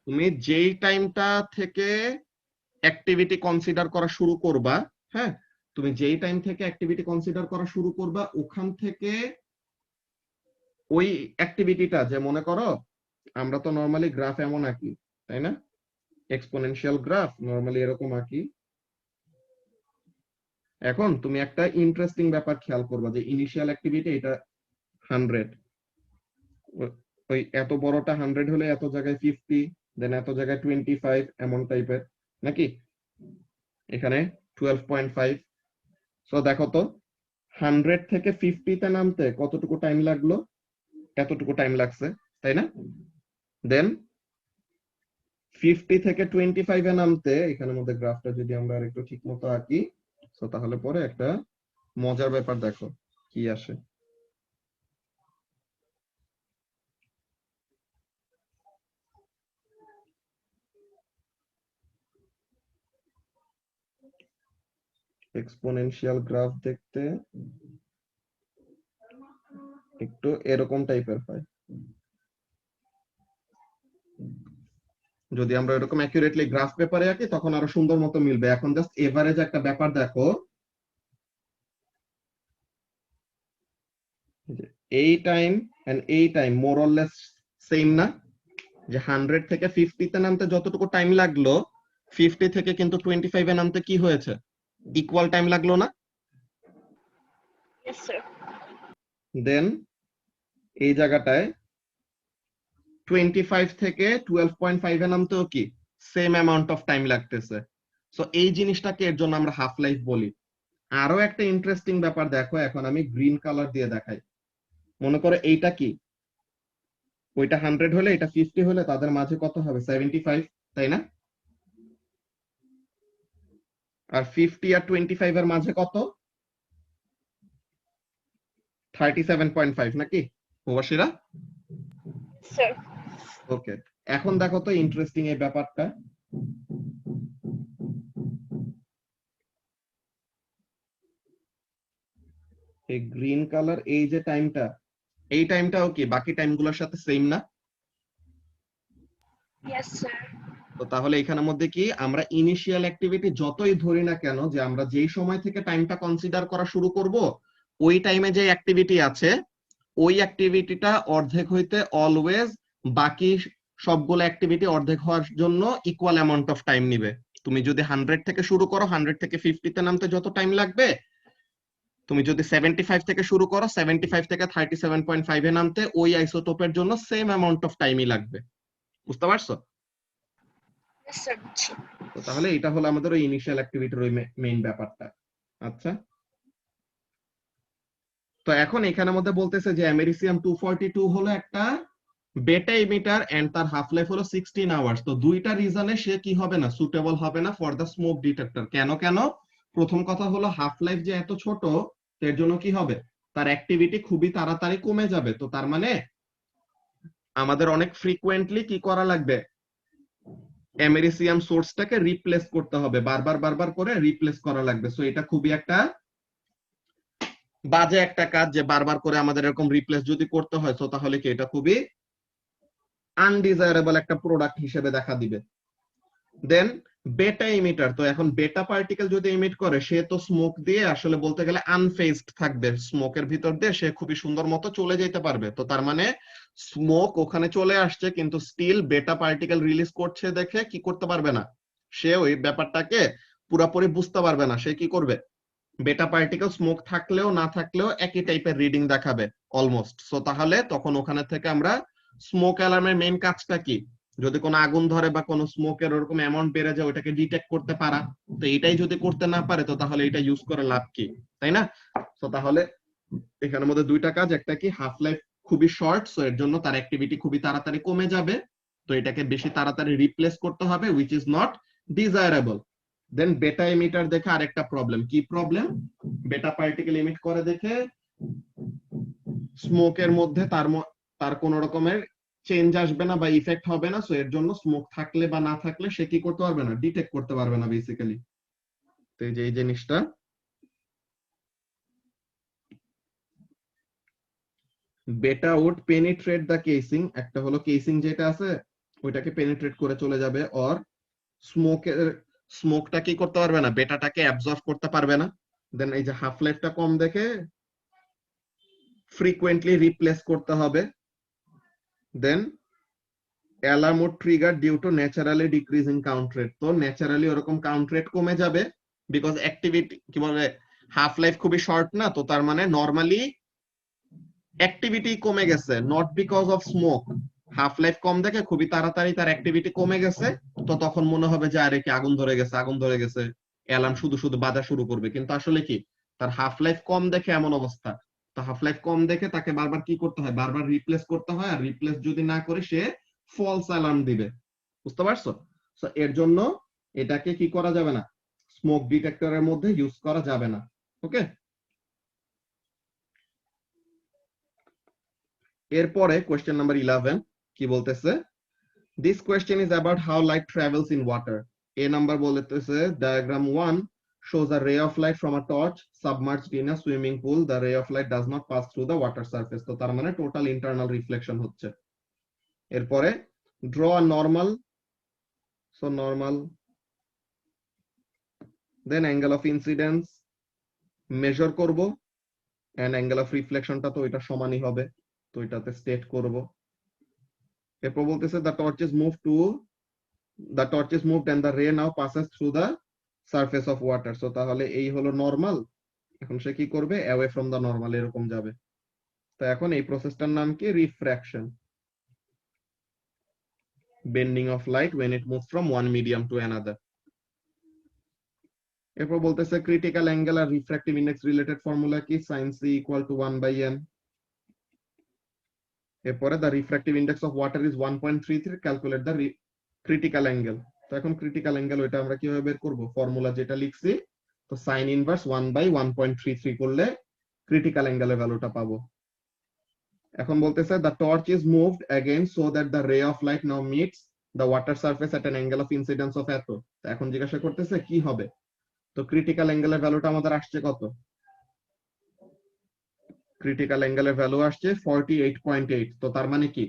তুমি যেই টাইমটা থেকে অ্যাক্টিভিটি কনসিডার করা শুরু করবা, হ্যাঁ, তুমি যেই টাইম থেকে অ্যাক্টিভিটি কনসিডার করা শুরু করবা ওখান থেকে ওই অ্যাক্টিভিটিটা, যে মনে করো আমরা তো নরমালি গ্রাফ এমন আঁকি, তাই না? এক্সপোনেনশিয়াল গ্রাফ নরমালি এরকম আঁকি। এখন তুমি একটা ইন্টারেস্টিং ব্যাপার খেয়াল করবা, যে ইনিশিয়াল অ্যাক্টিভিটি এটা 100, ওই এত বড়টা 100 হলে এত জায়গায় 50, দেন এত জায়গায় 25 এমন টাইপের, নাকি? এখানে 12.5। সো দেখো তো 100 থেকে 50 তে নামতে কতটুকু টাইম লাগলো, এতটুকু টাইম লাগছে, তাই না? দেন 50 থেকে 25 এ নামতে, এখানের মধ্যে গ্রাফটা যদি আমরা আরেকটু ঠিক মতো আঁকি, সো তাহলে পরে একটা মজার ব্যাপার দেখো কি আসে। এক্সপোনেনশিয়াল গ্রাফ দেখতে একটু এরকম টাইপের হয়। যদি আমরা এরকম অ্যাকুরেটলি গ্রাফ পেপারে আঁকি তখন আরো সুন্দর মতো মিলবে। এখন জাস্ট এভারেজ একটা ব্যাপার দেখো, এই টাইম এন্ড এই time more or less same না? যে 100 থেকে 50 তে নামতে যতটুকু টাইম লাগলো 50 থেকে কিন্তু 25 এ নামতে কি হয়েছে, ইকুয়াল টাইম লাগলো না? Yes sir. দেন এই জায়গাটায় 25 থেকে 12.5 এ নামতেও কি সেম অ্যামাউন্ট অফ টাইম লাগতেছে। সো এই জিনিসটাকে এর জন্য আমরা হাফ লাইফ বলি। আরো একটা ইন্টারেস্টিং ব্যাপার দেখো, এখন আমি গ্রিন কালার দিয়ে দেখাই। মনে করো এইটা কি, ওইটা 100 হলে এটা 50 হলে তাদের মাঝে কত হবে, 75, তাই না? আর 50 আর 25 এর মাঝে কত, 37.5, নাকি প্রবাসীরা? স্যার ওকে, এখন দেখো তো ইন্টারেস্টিং এই ব্যাপারটা। এই গ্রিন কালার এই যে টাইমটা, এই টাইমটাও কি বাকি টাইমগুলোর সাথে সেম না? Yes sir. তো তাহলে এখানের মধ্যে কি আমরা ইনিশিয়াল অ্যাক্টিভিটি যতই ধরি না কেন, যে আমরা যেই সময় থেকে টাইমটা কনসিডার করা শুরু করব ওই টাইমে যে অ্যাক্টিভিটি আছে ওই অ্যাক্টিভিটিটা অর্ধেক হইতে অলওয়েজ বাকি সবগুলো অ্যাক্টিভিটি অর্ধেক হওয়ার জন্য ইকুয়াল অ্যামাউন্ট অফ টাইম নিবে। তুমি যদি 100 থেকে শুরু করো, 100 থেকে 50 তে নামতে যত টাইম লাগবে, তুমি যদি 75 থেকে শুরু করো, 75 থেকে 37.5 এ নামতে ওই আইসোটোপের জন্য সেম অ্যামাউন্ট অফ টাইমই লাগবে। বুঝতে পারছো? Yes, sir, বুঝছি। তো তাহলে এটা হলো আমাদের ওই ইনিশিয়াল অ্যাক্টিভিটির ওই মেইন ব্যাপারটা। আচ্ছা, তো এখন এখানের মধ্যে বলতেছে যে আমেরিসিয়াম 242 হলো একটা বেটা ইমিটার এন্ড তার হাফ লাইফ হলো 16 আওয়ার্স। তো দুইটা রিজনে সে কি হবে না, সুটেবল হবে না ফর দ্য স্মোক ডিটেক্টর। কেন কেন? প্রথম কথা হলো হাফ লাইফ যে এত ছোট, এর জন্য কি হবে, তার অ্যাক্টিভিটি খুবই তাড়াতাড়ি কমে যাবে। তো তার মানে আমাদের অনেক ফ্রিকোয়েন্টলি কি করা লাগবে, আমেরিসিয়াম সোর্সটাকে রিপ্লেস করতে হবে, বারবার বারবার করে রিপ্লেস করা লাগবে। সো এটা খুবই একটা বাজে একটা কাজ যে বারবার করে আমাদের এরকম রিপ্লেস যদি করতে হয়, তো তাহলে কি এটা খুবই আনডিজায়ারেবল একটা প্রোডাক্ট হিসেবে দেখা দিবে। দেন বেটা ইমিটার, তো এখন বেটা পার্টিকেল যদি ইমিট করে, সে তো স্মোক দিয়ে আসলে বলতে গেলে আনফেজড থাকবে, স্মোকের ভিতর দিয়ে সে খুবই সুন্দর মতো চলে যেতে পারবে। তো তার মানে স্মোক ওখানে চলে আসছে, কিন্তু স্টিল বেটা পার্টিকেল রিলিজ করছে দেখে কি করতে পারবে না, সে ওই ব্যাপারটাকে পুরোপুরি বুঝতে পারবে না। সে কি করবে, বেটা পার্টিকেল স্মোক থাকলেও না থাকলেও একই টাইপের রিডিং দেখাবে অলমোস্ট। সো তাহলে তখন ওখানে থেকে আমরা স্মোক অ্যালার্মের মেইন কাজটা কি, যদি কোনো আগুন ধরে বা কোনো স্মোকের ওরকম অ্যামাউন্ট বেড়ে যায়, ওটাকে ডিটেক্ট করতে পারা। তো এটাই যদি করতে না পারে, তো তাহলে এটা ইউজ করে লাভ কি, তাই না? তো তাহলে এখানের মধ্যে দুইটা কাজ, একটা কি হাফ লাইফ খুবই শর্ট, সো এর জন্য তার অ্যাক্টিভিটি খুবই তাড়াতাড়ি কমে যাবে, তো এটাকে বেশি তাড়াতাড়ি রিপ্লেস করতে হবে, উইচ ইজ নট ডিজায়ারেবল। দেন বেটা এমিটার দেখে আরেকটা প্রবলেম, কি প্রবলেম, বেটা পার্টিকেল এমিট করে দেখে স্মোকের মধ্যে তার কোন রকমের চেঞ্জ আসবে না বা ইফেক্ট হবে না। সো এর জন্য স্মোক থাকলে বা না থাকলে সে কি করতে পারবে না, ডিটেক্ট করতে পারবে না বেসিক্যালি। তো এই যে এই জিনিসটা, বেটা উড পেনিট্রেট দ্য কেসিং, একটা হলো কেসিং যেটা আছে ওইটাকে পেনিট্রেট করে চলে যাবে, অর স্মোকটা কি করতে পারবে না, বেটাটাকে অ্যাবজর্ব করতে পারবে না। দেন এই যে হাফ লাইফটা কম দেখে ফ্রিকোয়েন্টলি রিপ্লেস করতে হবে। Then alarm would trigger due to naturally decreasing count rate, তো ন্যাচারালি ওরকম কাউন্ট রেট কমে যাবে, বিকজ অ্যাক্টিভিটি কি বলে, হাফ লাইফ খুবই শর্ট না, তো তার মানে নরমালি অ্যাক্টিভিটি কমে গেছে, not because of smoke. Half life কম দেখে খুবই তাড়াতাড়ি তার অ্যাক্টিভিটি কমে গেছে, তো তখন মনে হবে যে আরে কি আগুন ধরে গেছে, আগুন ধরে গেছে, অ্যালার্ম শুধু শুধু বাজা শুরু করবে। কিন্তু আসলে কি, তার হাফ লাইফ কম দেখে এমন অবস্থা। তো হাফ লাইফ কম দেখে তাকে বারবার কি করতে হয়, বারবার রিপ্লেস করতে হয়, আর রিপ্লেস যদি না করে সে ফলস অ্যালার্ম দিবে। বুঝতে পারছো? তো এর জন্য এটাকে কি করা যাবে না, স্মোক ডিটেক্টরের মধ্যে ইউজ করা যাবে না। ওকে, এরপরে কোয়েশ্চেন নাম্বার 11 কি বলতেছে, this question is about how light travels in water. A number বলতেছে diagram 1 shows a ray of light from a torch submerged in a swimming pool. The ray of light does not pass through the water surface. তো তার মানে টোটাল ইন্টারনাল রিফ্লেকশন হচ্ছে। এরপরে draw a normal, so normal, then angle of incidence measure করব, and angle of reflection টা তো এটা সমানই হবে, তো এটাতে স্টেট করব। এরপর বলতেছে the torch is moved and the ray now passes through the surface of water. So তাহলে এই হলো নরমাল, এখন সে কি করবে, away from the normal এরকম যাবে। তো এখন এই প্রসেসটার নাম কি, refraction, bending of light when it moves from one medium to another. এরপর বলতেছে ক্রিটিক্যাল অ্যাঙ্গেল আর রিফ্র্যাক্টিভ ইন্ডেক্স রিলেটেড ফর্মুলা কি, sin c = 1/n। এরপরে the refractive index of water is 1.33, calculate the critical angle। তো এখন ক্রিটিক্যাল অ্যাঙ্গেল ওইটা আমরা কিভাবে বের করব, ফর্মুলা যেটা লিখছি, তো sin ইনভার্স 1/1.33 করলে ক্রিটিক্যাল অ্যাঙ্গেলের ভ্যালুটা পাবো। এখন বলতেছে the torch is moved again so that the ray of light now meets the water surface at an angle of incidence of এত। তো এখন জিজ্ঞাসা করতেছে কি হবে, তো ক্রিটিক্যাল অ্যাঙ্গেলের ভ্যালুটা আমাদের আসছে কত, ক্রিটিক্যাল অ্যাঙ্গেলের ভ্যালু আসছে 48.8। তো তার মানে কি,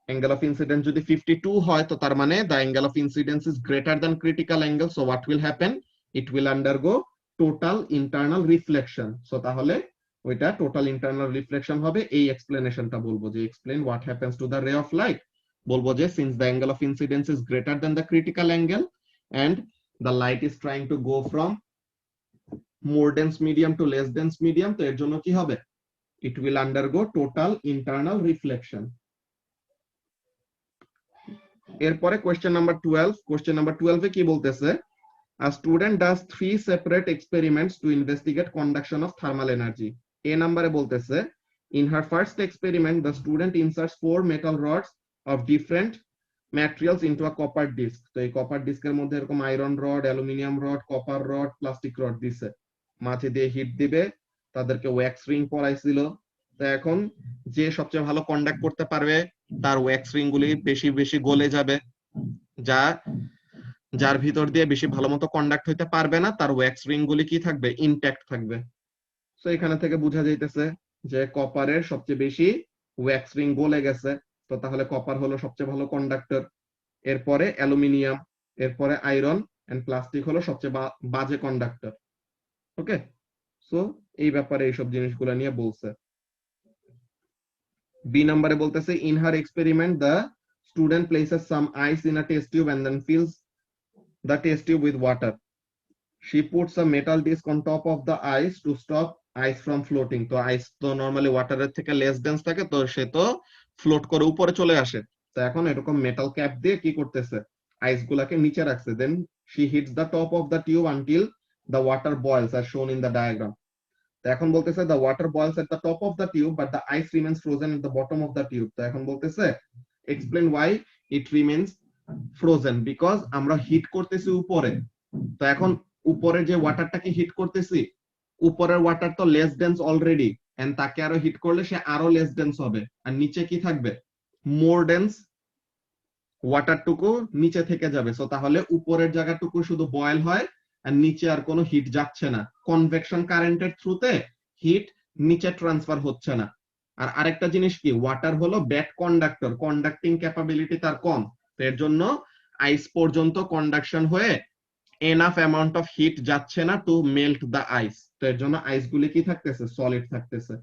angle of incidence যদি 52 হয়, তো তার মানে the angle of incidence is greater than critical angle. So what will happen, it will undergo total internal reflection. So তাহলে ওইটা টোটাল ইন্টারনাল রিফ্লেকশন হবে। এই এক্সপ্লেনেশনটা বলবো যে explain what happens to the ray of light বলবো যে since the angle of incidence is greater than the critical angle and the light is trying to go from more dense medium to less dense medium, তো এর জন্য কি হবে, it will undergo total internal reflection. এরপরে কোয়েশ্চেন নাম্বার 12, কোয়েশ্চেন নাম্বার 12 এ কি বলতেছে, a student does 3 separate experiments to investigate conduction of thermal energy. এ নম্বরে বলতেছে, in her first experiment the student inserts 4 metal rods of different materials into a copper disc. তো এই কপার ডিস্কের মধ্যে এরকম iron rod, aluminium rod, copper rod, plastic rod দিছে, মাঝে দিয়ে হিট দিবে, তাদেরকে ওয়্যাক্স রিং পরাইছিল। তো এখন যে সবচেয়ে ভালো কন্ডাক্ট করতে পারবে তার ওয়্যাক্স রিং গুলি বেশি বেশি গলে যাবে, যার ভিতর দিয়ে বেশি ভালো মতো কন্ডাক্ট হইতে পারবে না তার ওয়্যাক্স রিং গুলি কি থাকবে, ইনট্যাক্ট থাকবে। তো এখানে থেকে বোঝা যাইতেছে যে কপারের সবচেয়ে বেশি ওয়্যাক্স রিং গলে গেছে, তো তাহলে কপার হলো সবচেয়ে ভালো কন্ডাক্টর, এরপরে অ্যালুমিনিয়াম, এরপরে আয়রন এন্ড প্লাস্টিক হলো সবচেয়ে বাজে কন্ডাক্টর। ওকে, সো এই ব্যাপারে এইসব জিনিসগুলো নিয়ে বলছে। বি নম্বরে বলতেছে, in her experiment the student places some ice in a test tube and then fills the test tube with water. She puts a metal disc on top of the ice to stop ice from floating. তো আইস তো নরমালি ওয়াটারের থেকে লেস ডেন্স থাকে, তো সে তো ফ্লোট করে উপরে চলে আসে। তো এখন এরকম মেটাল ক্যাপ দিয়ে কি করতেছে, আইস গুলাকে নিচে রাখছে। দেন she hits the top of the tube until the water boils as shown in the diagram. তো এখন বলতেছে the water boils at the top of the tube but the ice remains frozen at the bottom of the tube. তো এখন বলতেছে explain why it remains frozen, because আমরা হিট করতেছি উপরে। তো এখন উপরে যে ওয়াটারটাকে হিট করতেছি, উপরের ওয়াটার তো লেস ডেন্স অলরেডি, এন্ড তাকে আরো হিট করলে সে আরো লেস ডেন্স হবে, আর নিচে কি থাকবে, মোর ডেন্স ওয়াটারটুকু নিচে থেকে যাবে। সো তাহলে উপরের জায়গাটুকু শুধু বয়েল হয় আর নিচে আর কোনো হিট যাচ্ছে না, কনভেকশন কারেন্টের থ্রুতে হিট নিচে ট্রান্সফার হচ্ছে না। আর আরেকটা জিনিস কি, ওয়াটার হলো ব্যাড কন্ডাক্টর, কন্ডাক্টিং ক্যাপাবিলিটি তার কম, তো এর জন্য আইস পর্যন্ত কন্ডাকশন হয়ে এনাফ অ্যামাউন্ট অফ হিট যাচ্ছে না টু মেল্ট দ্য আইস, তো এর জন্য আইস গুলি কি থাকতেছে, সলিড থাকতেছে।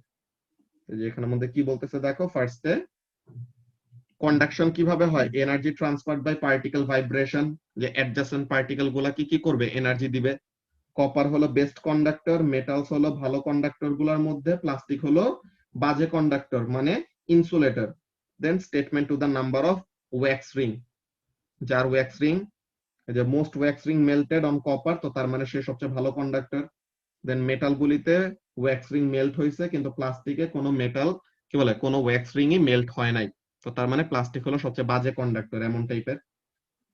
এই যে এখানের মধ্যে কি বলতেছে দেখো, ফার্স্টে কন্ডাকশন কিভাবে হয়, energy transferred by particle vibration, যে অ্যাডজাসেন্ট পার্টিকেল গুলা কি করবে, এনার্জি দিবে। কপার হলো বেস্ট কন্ডাক্টর, মেটালস হলো ভালো কন্ডাক্টর গুলার মধ্যে, প্লাস্টিক হলো বাজে কন্ডাক্টর মানে insulator. Then statement to the number of wax ring, যার ওয়্যাক্স রিং যে most wax ring melted on copper, তো তার মানে সে সবচেয়ে ভালো কন্ডাক্টর। দেন মেটাল গুলিতে ওয়্যাক্স রিং মেল্ট হয়েছে কিন্তু প্লাস্টিকে কোনো মেটাল কি বলে কোনো ওয়্যাক্স রিংই মেল্ট হয় নাই, তো তার মানে প্লাস্টিক হলো সবচেয়ে বাজে কন্ডাক্টর এমন টাইপের।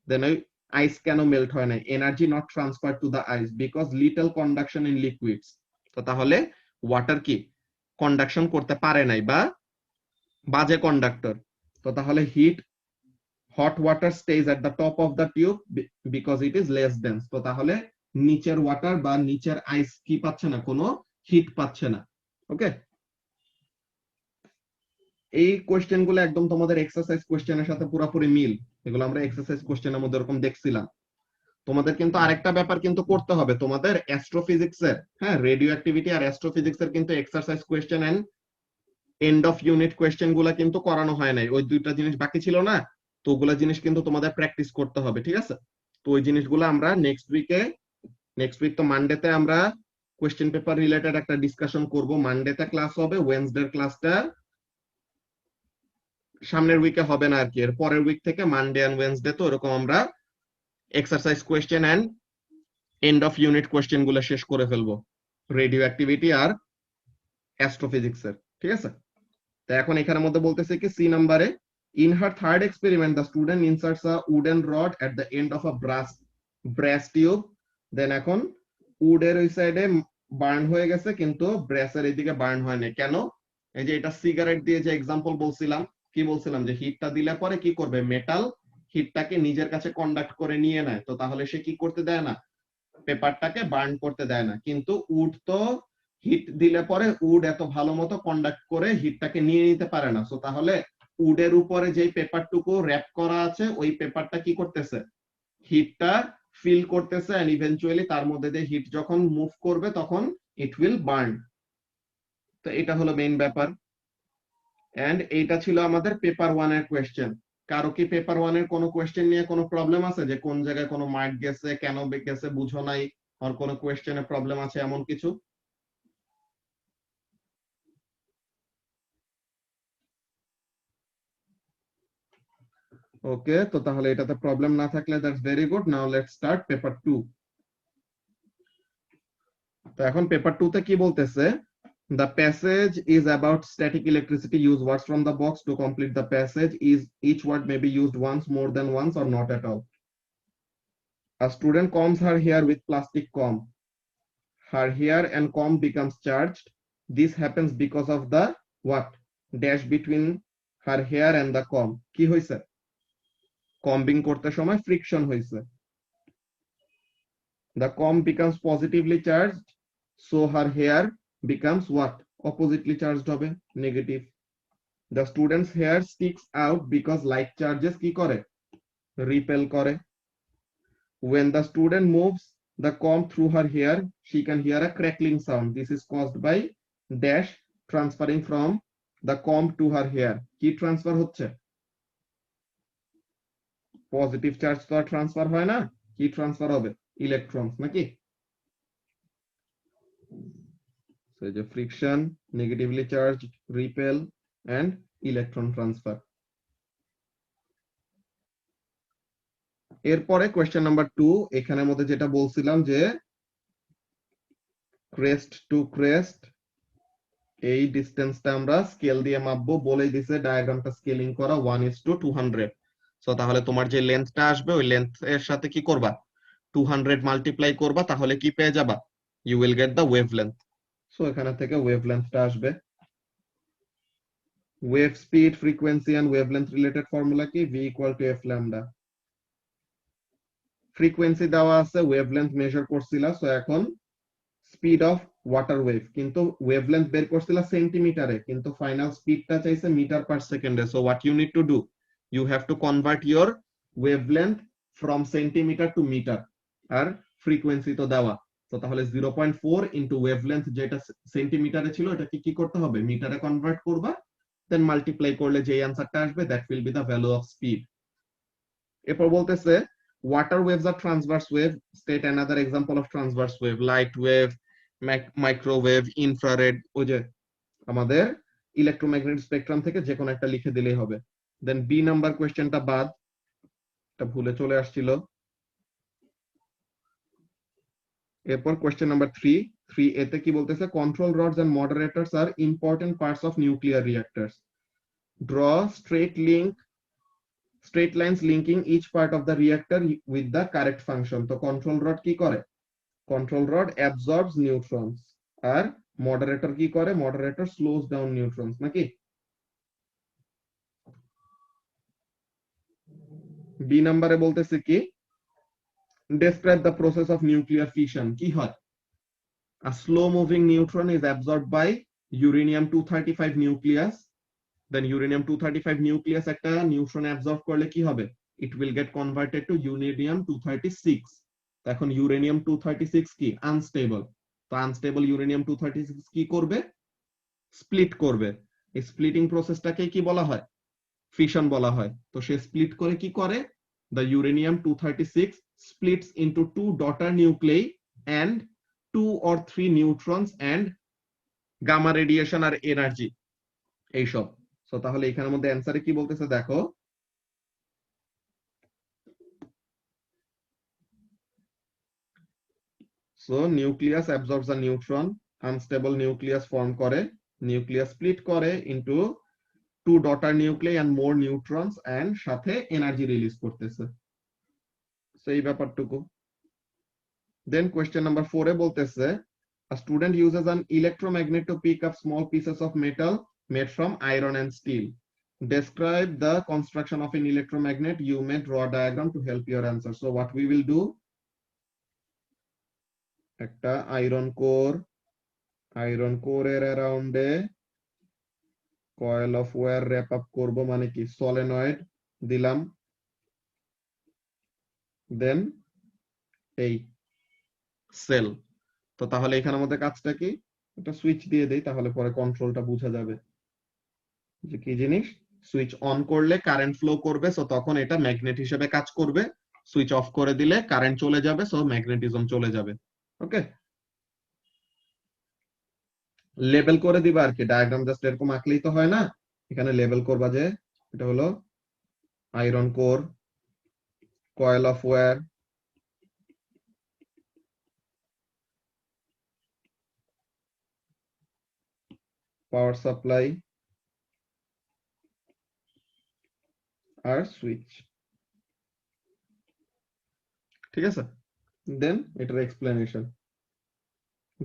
দেন ওই আইস কেন মেল্ট হয় নাই, energy not transfer to the ice because little conduction in liquids, তো তাহলে ওয়াটার কি কন্ডাকশন করতে পারে নাই বা বাজে কন্ডাক্টর, তো তাহলে hit hot water stays at the top of the tube because it is less dense, তো তাহলে নিচের ওয়াটার বা নিচের আইস কি পাচ্ছে না, কোনো হিট পাচ্ছে না। ওকে, এই কোশ্চেন গুলো একদম তোমাদের এক্সারসাইজ কোশ্চেনের সাথে পুরোপুরি মিল, এগুলো আমরা এক্সারসাইজ কোশ্চেনের মধ্যে এরকম দেখছিলাম। তোমাদের কিন্তু আরেকটা ব্যাপার কিন্তু করতে হবে, তোমাদের অ্যাস্ট্রোফিজিক্স এর, হ্যাঁ, রেডিও অ্যাক্টিভিটি আর অ্যাস্ট্রোফিজিক্স এর কিন্তু exercise question and end of unit question গুলা কিন্তু করানো হয় নাই, ওই দুইটা জিনিস বাকি ছিল না, তো ওগুলা জিনিস কিন্তু তোমাদের প্র্যাকটিস করতে হবে, ঠিক আছে। তো ওই জিনিসগুলো আমরা নেক্সট উইক তো মানডেতে আমরা কোশ্চেন পেপার রিলেটেড একটা ডিসকাশন করব, মানডেতে ক্লাস হবে, ওয়েডনেসডে ক্লাসটা সামনের উইকে হবে না আর কি, এর পরের উইক থেকে মানডে এন্ড ওয়েডনেসডে তো এরকম আমরা exercise question and end of unit question গুলো শেষ করে ফেলবো রেডিও অ্যাক্টিভিটি আর অ্যাস্ট্রোফিজিক্স এর, ঠিক আছে। তো এখন এখানের মধ্যে বলতেছে কি সি নাম্বারে, in her third experiment the student inserts a wooden rod at the end of a brass tube. then এখন উডের ওই সাইডে বার্ন হয়ে গেছে কিন্তু ব্রাসের এইদিকে বার্ন হয় না, কেন, এই যে এটা সিগারেট দিয়ে যে এক্সাম্পল বলছিলাম, কি বলছিলাম যে হিটটা দিলে পরে কি করবে, মেটাল হিটটাকে নিজের কাছে কন্ডাক্ট করে নিয়ে নেয়, তো তাহলে সে কি করতে দেয় না, পেপারটাকে বার্ন করতে দেয় না। কিন্তু উড তো হিট দিলে পরে উড এত ভালো মতো কন্ডাক্ট করে হিটটাকে নিয়ে নিতে পারে না, তো তাহলে উডের উপরে যে পেপারটুকু র‍্যাপ করা আছে ওই পেপারটা কি করতেছে, হিটটা ফিল করতেছে, এন্ড ইভেন্চুয়ালি তার মধ্যে দিয়ে হিট যখন মুভ করবে তখন ইট উইল বার্ন। তো এটা হলো মেইন ব্যাপার, এন্ড এইটা ছিল আমাদের পেপার 1 এর কোশ্চেন। কারো কি পেপার 1 এর কোনো কোশ্চেন নিয়ে কোনো প্রবলেম আছে, যে কোন জায়গায় কোনো মার্ক গেছে, কেন গেছে বুঝো নাই, আর কোনো কোশ্চেনে প্রবলেম আছে এমন কিছু? ওকে, তো তাহলে এটাতে প্রবলেম না থাকলে that's very good. Now let's start paper 2। তো এখন পেপার 2 তে কি বলতেছে, the passage is about static electricity. Use words from the box to complete the passage. Is each word may be used once, more than once, or not at all? A student combs her hair with plastic comb. Her hair and comb becomes charged. This happens because of the what? Dash between her hair and the comb. কি হইছে? কম্বিং করতে সময় ফ্রিকশন হইছে। The comb becomes positively charged, so her hair becomes what? Oppositely charged হবে, negative. The student's hair sticks out because like charges কি করে? Repel করে। When the student moves the comb through her hair, she can hear a crackling sound. This is caused by dash transferring from the comb to her hair. কি ট্রান্সফার হচ্ছে? পজিটিভ চার্জ তো আর ট্রান্সফার হয় না, কি ট্রান্সফার হবে? ইলেকট্রনস নাকি? So the friction, negatively charged, repel, and electron transfer. এরপরে কোয়েশ্চেন নাম্বার 2, এখানের মধ্যে যেটা বলছিলাম যে ক্রেস্ট টু ক্রেস্ট এই ডিসটেন্সটা আমরা স্কেল দিয়ে মাপবো, বলেই দিছে ডায়াগ্রামটা স্কেলিং করা 1:200। সো তাহলে তোমার যে লেন্থটা আসবে ওই লেন্থ এর সাথে কি করবা? 200 মাল্টিপ্লাই করবা, তাহলে কি পেয়ে যাবা? You will get the wavelength. So এখানে থেকে ওয়েভ লেন্থটা আসবে। Wave speed, frequency and wavelength related formula কি? v = f lambda. ফ্রিকোয়েন্সি দেওয়া আছে, ওয়েভলেন্থ মেজার করছিলা, সো এখন স্পিড অফ ওয়াটার ওয়েভ, কিন্তু ওয়েভলেন্থ বের করছিলা সেন্টিমিটারে, কিন্তু ফাইনাল স্পিডটা চাইছে মিটার পার সেকেন্ডে। So what you need to do, you have to convert your wavelength from centimetre to metre, আর ফ্রিকোয়েন্সি তো দেওয়া। তো তাহলে 0.4 ইনটু ওয়েভলেন্থ যেটা সেন্টিমিটারে ছিল এটাকে কি করতে হবে? মিটারে কনভার্ট করবা, দেন মাল্টিপ্লাই করলে যে অ্যানসারটা আসবে that will be the value of speed. এরপর বলতেছে water waves are transverse wave. State another example of transverse wave. Light wave, microwave, infrared। ওই যে আমাদের ইলেকট্রোম্যাগনেটিক স্পেকট্রাম থেকে যে কোনো একটা লিখে দিলেই হবে। দেন বি নাম্বার কোশ্চেনটা বাদ, এটা ভুলে চলে আসছিল। এরপর কোশ্চেন নাম্বার 3 এতে কি বলতেছে, control rods and moderators are important parts of nuclear reactors. Draw straight lines linking each part of the reactor with the correct function. তো কন্ট্রোল রড কি করে? কন্ট্রোল রড absorbs neutrons, আর মডারেটর কি করে? মডারেটর slows down neutrons নাকি? বি নম্বরে বলতেছে কি, describe the process of nuclear fission। কি হয়? a slow moving neutron is absorbed by uranium-235 nucleus, then uranium-235 nucleus একটা নিউট্রন অ্যাবজর্ব করলে কি হবে? it will get converted to uranium-236। এখন uranium-236 কি? আনস্টেবল। তো আনস্টেবল uranium-236 কি করবে? স্প্লিট করবে। এই স্প্লিটিং প্রসেসটাকে কি বলা হয়? ফিশন বলা হয়। তো সে স্প্লিট করে কি করে? the uranium-236 splits into two daughter nuclei and 2 or 3 neutrons and gamma radiation আর এনার্জি এইসব। সো তাহলে এখানের মধ্যে অ্যানসারে কি বলতেছে দেখো, so nucleus absorbs a neutron, unstable nucleus form করে, নিউক্লিয়াস স্প্লিট করে into 2 daughter nuclei and more neutrons and সাথে এনার্জি রিলিজ করতেছে। সো এই ব্যাপারটুকু। দেন কোশ্চেন নাম্বার 4 এ বলতেছে, a student uses an electromagnet to pick up small pieces of metal made from iron and steel. Describe the construction of an electromagnet. You may draw a diagram to help your answer. So what we will do, একটা আয়রন কোরের অ্যারাউন্ডে coil of wire wrap up করব, মানে কি সলিনয়েড দিলাম, দেন এই সেল। তো তাহলে এখানের মধ্যে কাজটা কি? একটা সুইচ দিয়ে দেই, তাহলে পরে কন্ট্রোলটা বোঝা যাবে যে কি জিনিস। সুইচ অন করলে কারেন্ট ফ্লো করবে, সো তখন এটা ম্যাগনেট হিসেবে কাজ করবে। সুইচ অফ করে দিলে কারেন্ট চলে যাবে, সো ম্যাগনেটিজম চলে যাবে। ওকে, লেবেল করে দিবা আর কি, ডায়াগ্রাম জাস্ট এরকম আঁকলেই তো হয় না, এখানে লেবেল করবা যে এটা হলো iron core, coil of wire, power supply আর সুইচ। ঠিক আছে, দেন এটার এক্সপ্লেনেশন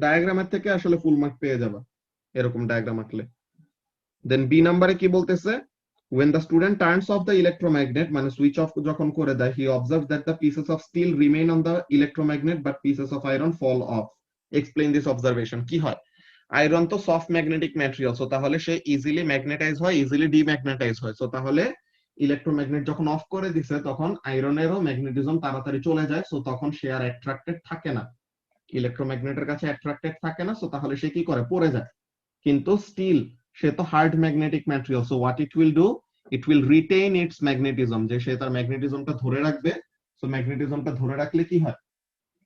ডায়াগ্রামের থেকে আসলে ফুল মার্ক পেয়ে যাবা এরকম ডায়াগ্রাম আঁকলে। দেন বি নাম্বারে কি বলতেছে, when the student turns off the electromagnet মানে সুইচ অফ যখন করে দেয়, he observes that the pieces of steel remain on the electromagnet but pieces of iron fall off. Explain this observation. কি হয়, আয়রন তো সফট ম্যাগনেটিক ম্যাটেরিয়াল, সো তাহলে সে ইজিলি ম্যাগনেটাইজ হয়, ইজিলি ডিম্যাগনেটাইজ হয়। সো তাহলে ইলেকট্রোম্যাগনেট যখন অফ করে দিছে তখন আয়রনেরও ম্যাগনেটিজম তাড়াতাড়ি চলে যায়, সো তখন সে আর অ্যাট্রাক্টেড থাকে না, ইলেকট্রোম্যাগনেটের কাছে অ্যাট্রাক্টেড থাকে না, সো তাহলে সে কি করে, পড়ে যায়। কিন্তু স্টিল সে তো hard magnetic material, so what it will do, it will retain it's magnetism, যে সে তার ম্যাগনেটিজমটা ধরে রাখবে। সো ম্যাগনেটিজমটা ধরে রাখলে কি হয়,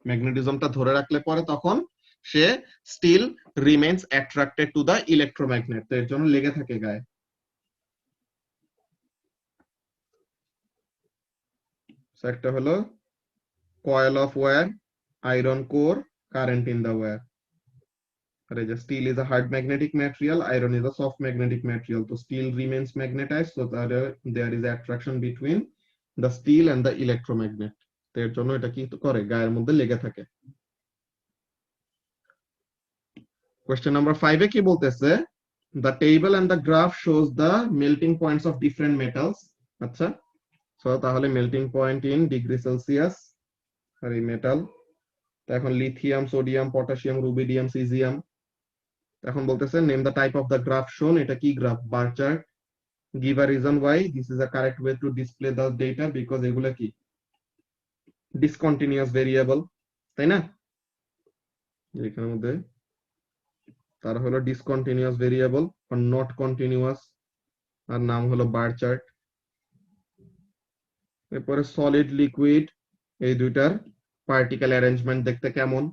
ম্যাগনেটিজমটা ধরে রাখলে পরে তখন সে still remains attracted to the electromagnet, তো এর জন্য লেগে থাকে গায়ে। একটা হলো coil of wire, iron core, current in the wire. Steel is a hard magnetic material, iron is a soft magnetic material. So steel remains magnetized, so there is attraction between the steel and the electromagnet. এর জন্য এটা কি করে, গায়ের মধ্যে লেগে থাকে। Question number 5 এ কি বলতেছে, the table and the graph shows the melting points of different metals. আচ্ছা, সো তাহলে melting point in degree Celsius আর এই মেটাল, এখন lithium, sodium, potassium, rubidium, caesium. এখন বলতেছে name the type of the graph শোন, এটা কি graph, bar chart. Give a reason why this is a correct way to display the data, because এগুলা কি ডিসকন্টিনিউয়াস ভেরিয়েবল, তাই না, এখানের মধ্যে তার হলো discontinuous variable are not continuous, আর নাম হলো বার চার্ট। এরপরে সলিড লিকুইড, এই দুইটার পার্টিকেল অ্যারেঞ্জমেন্ট দেখতে কেমন,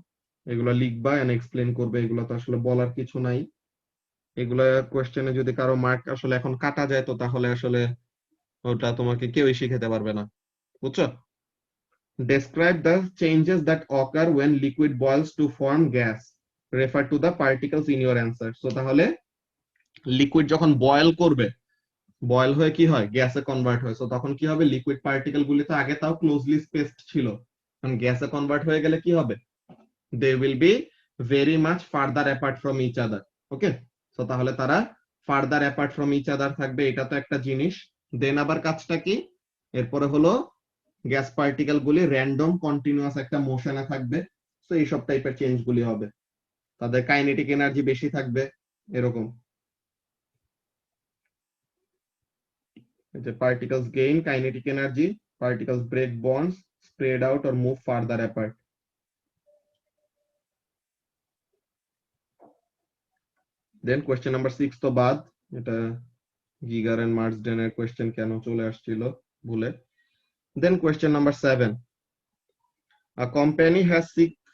এগুলো লিখবা এন্ড এক্সপ্লেন করবে, এগুলো তো আসলে বলার কিছু নাই। এগুলা কোশ্চেনে যদি কারো মার্ক আসলে এখন কাটা যায় তো তাহলে আসলে ওটা তোমাকে কেউই শিখাতে পারবে না, বুঝছো। Describe the changes that occur when liquid boils to form gas. Refer to the particles in your answer. So তাহলে লিকুইড যখন বয়েল করবে, বয়েল হয়ে কি হয়, গ্যাসে কনভার্ট হয়, সো তখন কি হবে, লিকুইড পার্টিকেল গুলি তো আগে তাও ক্লোজলি স্পেসড ছিল, কারণ গ্যাসে কনভার্ট হয়ে গেলে কি হবে, they will be very much farther apart from each other. Okay, so তাহলে তারা further apart from each other থাকবে, এটা তো একটা জিনিস। দেন আবার কাজটা কি, এরপরে হলো গ্যাস পার্টিকেল গুলি র্যান্ডম কন্টিনিউয়াস একটা মোশনে থাকবে, সো এইসব টাইপের চেঞ্জ গুলি হবে, তাদের কাইনেটিক এনার্জি বেশি থাকবে, এরকম। যে particles gain kinetic energy, particles break bonds, spread out or move further apart. Then question number 6 তো বাদ, এটা গিগার এন্ড মার্সডেন এর কোয়েশ্চেন কেন চলে আসছিল ভুলে। Then question number 7, a company has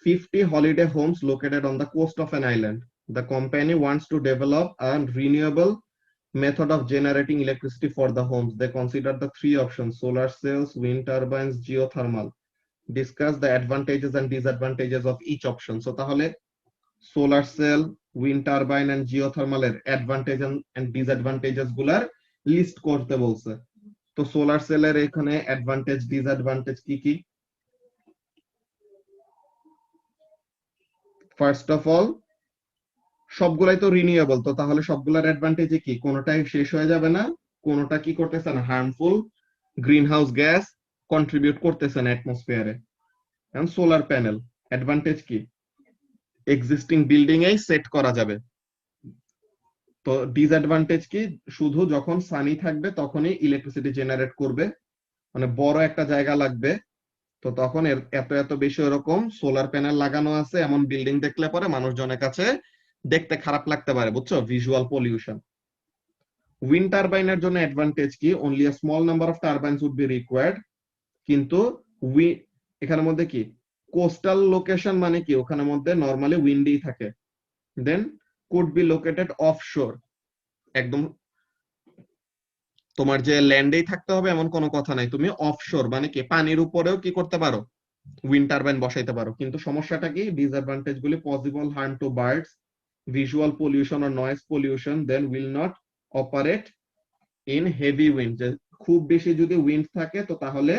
50 holiday homes located on the coast of an island. The company wants to develop a renewable method of generating electricity for the homes. They consider the 3 options: solar cells, wind turbines, geothermal. Discuss the advantages and disadvantages of each option. So তাহলে solar cell, wind turbine and জিওথার্মালের অ্যাডভান্টেজ এন্ড ডিসঅ্যাডভান্টেজেস গুলার লিস্ট করতে বলছে। তো সোলার সেলের এখানে অ্যাডভান্টেজ ডিসঅ্যাডভান্টেজ কি কি, ফার্স্ট অফ অল সবগুলাই তো রিনিউয়েবল, তো তাহলে সবগুলার অ্যাডভান্টেজে কি, কোনোটাই শেষ হয়ে যাবে না, কোনোটা কি করতেছে না harmful green house gas contribute করতেছে না অ্যাটমসফিয়ারে। এখন সোলার প্যানেল অ্যাডভান্টেজ কি, এক্সিস্টিং বিল্ডিং এই সেট করা যাবে। তো ডিসঅ্যাডভান্টেজ কি, শুধু যখন সানি থাকবে তখনই ইলেকট্রিসিটি জেনারেট করবে, মানে বড় একটা জায়গা লাগবে, তো তখন এত এত বেশি এরকম সোলার প্যানেল লাগানো আছে এমন বিল্ডিং দেখলে পরে মানুষজনের কাছে দেখতে খারাপ লাগতে পারে, বুঝছো, ভিজুয়াল পলিউশন। উইন্ড টারবাইনের জন্য অ্যাডভান্টেজ কি, only a small number of turbines would be required, কিন্তু এখানের মধ্যে কি কোস্টাল লোকেশন মানে কি ওখানের মধ্যে নরমালি উইন্ডি থাকে। দেন কুড বি লোকেটেড অফশোর, একদম তোমার যে ল্যান্ডেই থাকতে হবে এমন কোনো কথা নাই, তুমি অফশোর মানে কি পানির উপরেও কি করতে পারো, উইন্ড টারবাইন বসাইতে পারো। কিন্তু সমস্যাটা কি, ডিসঅ্যাডভান্টেজ গুলি possible harm to birds, visual pollution or noise pollution, then will not operate in heavy wind, যে খুব বেশি যদি উইন্ড থাকে তো তাহলে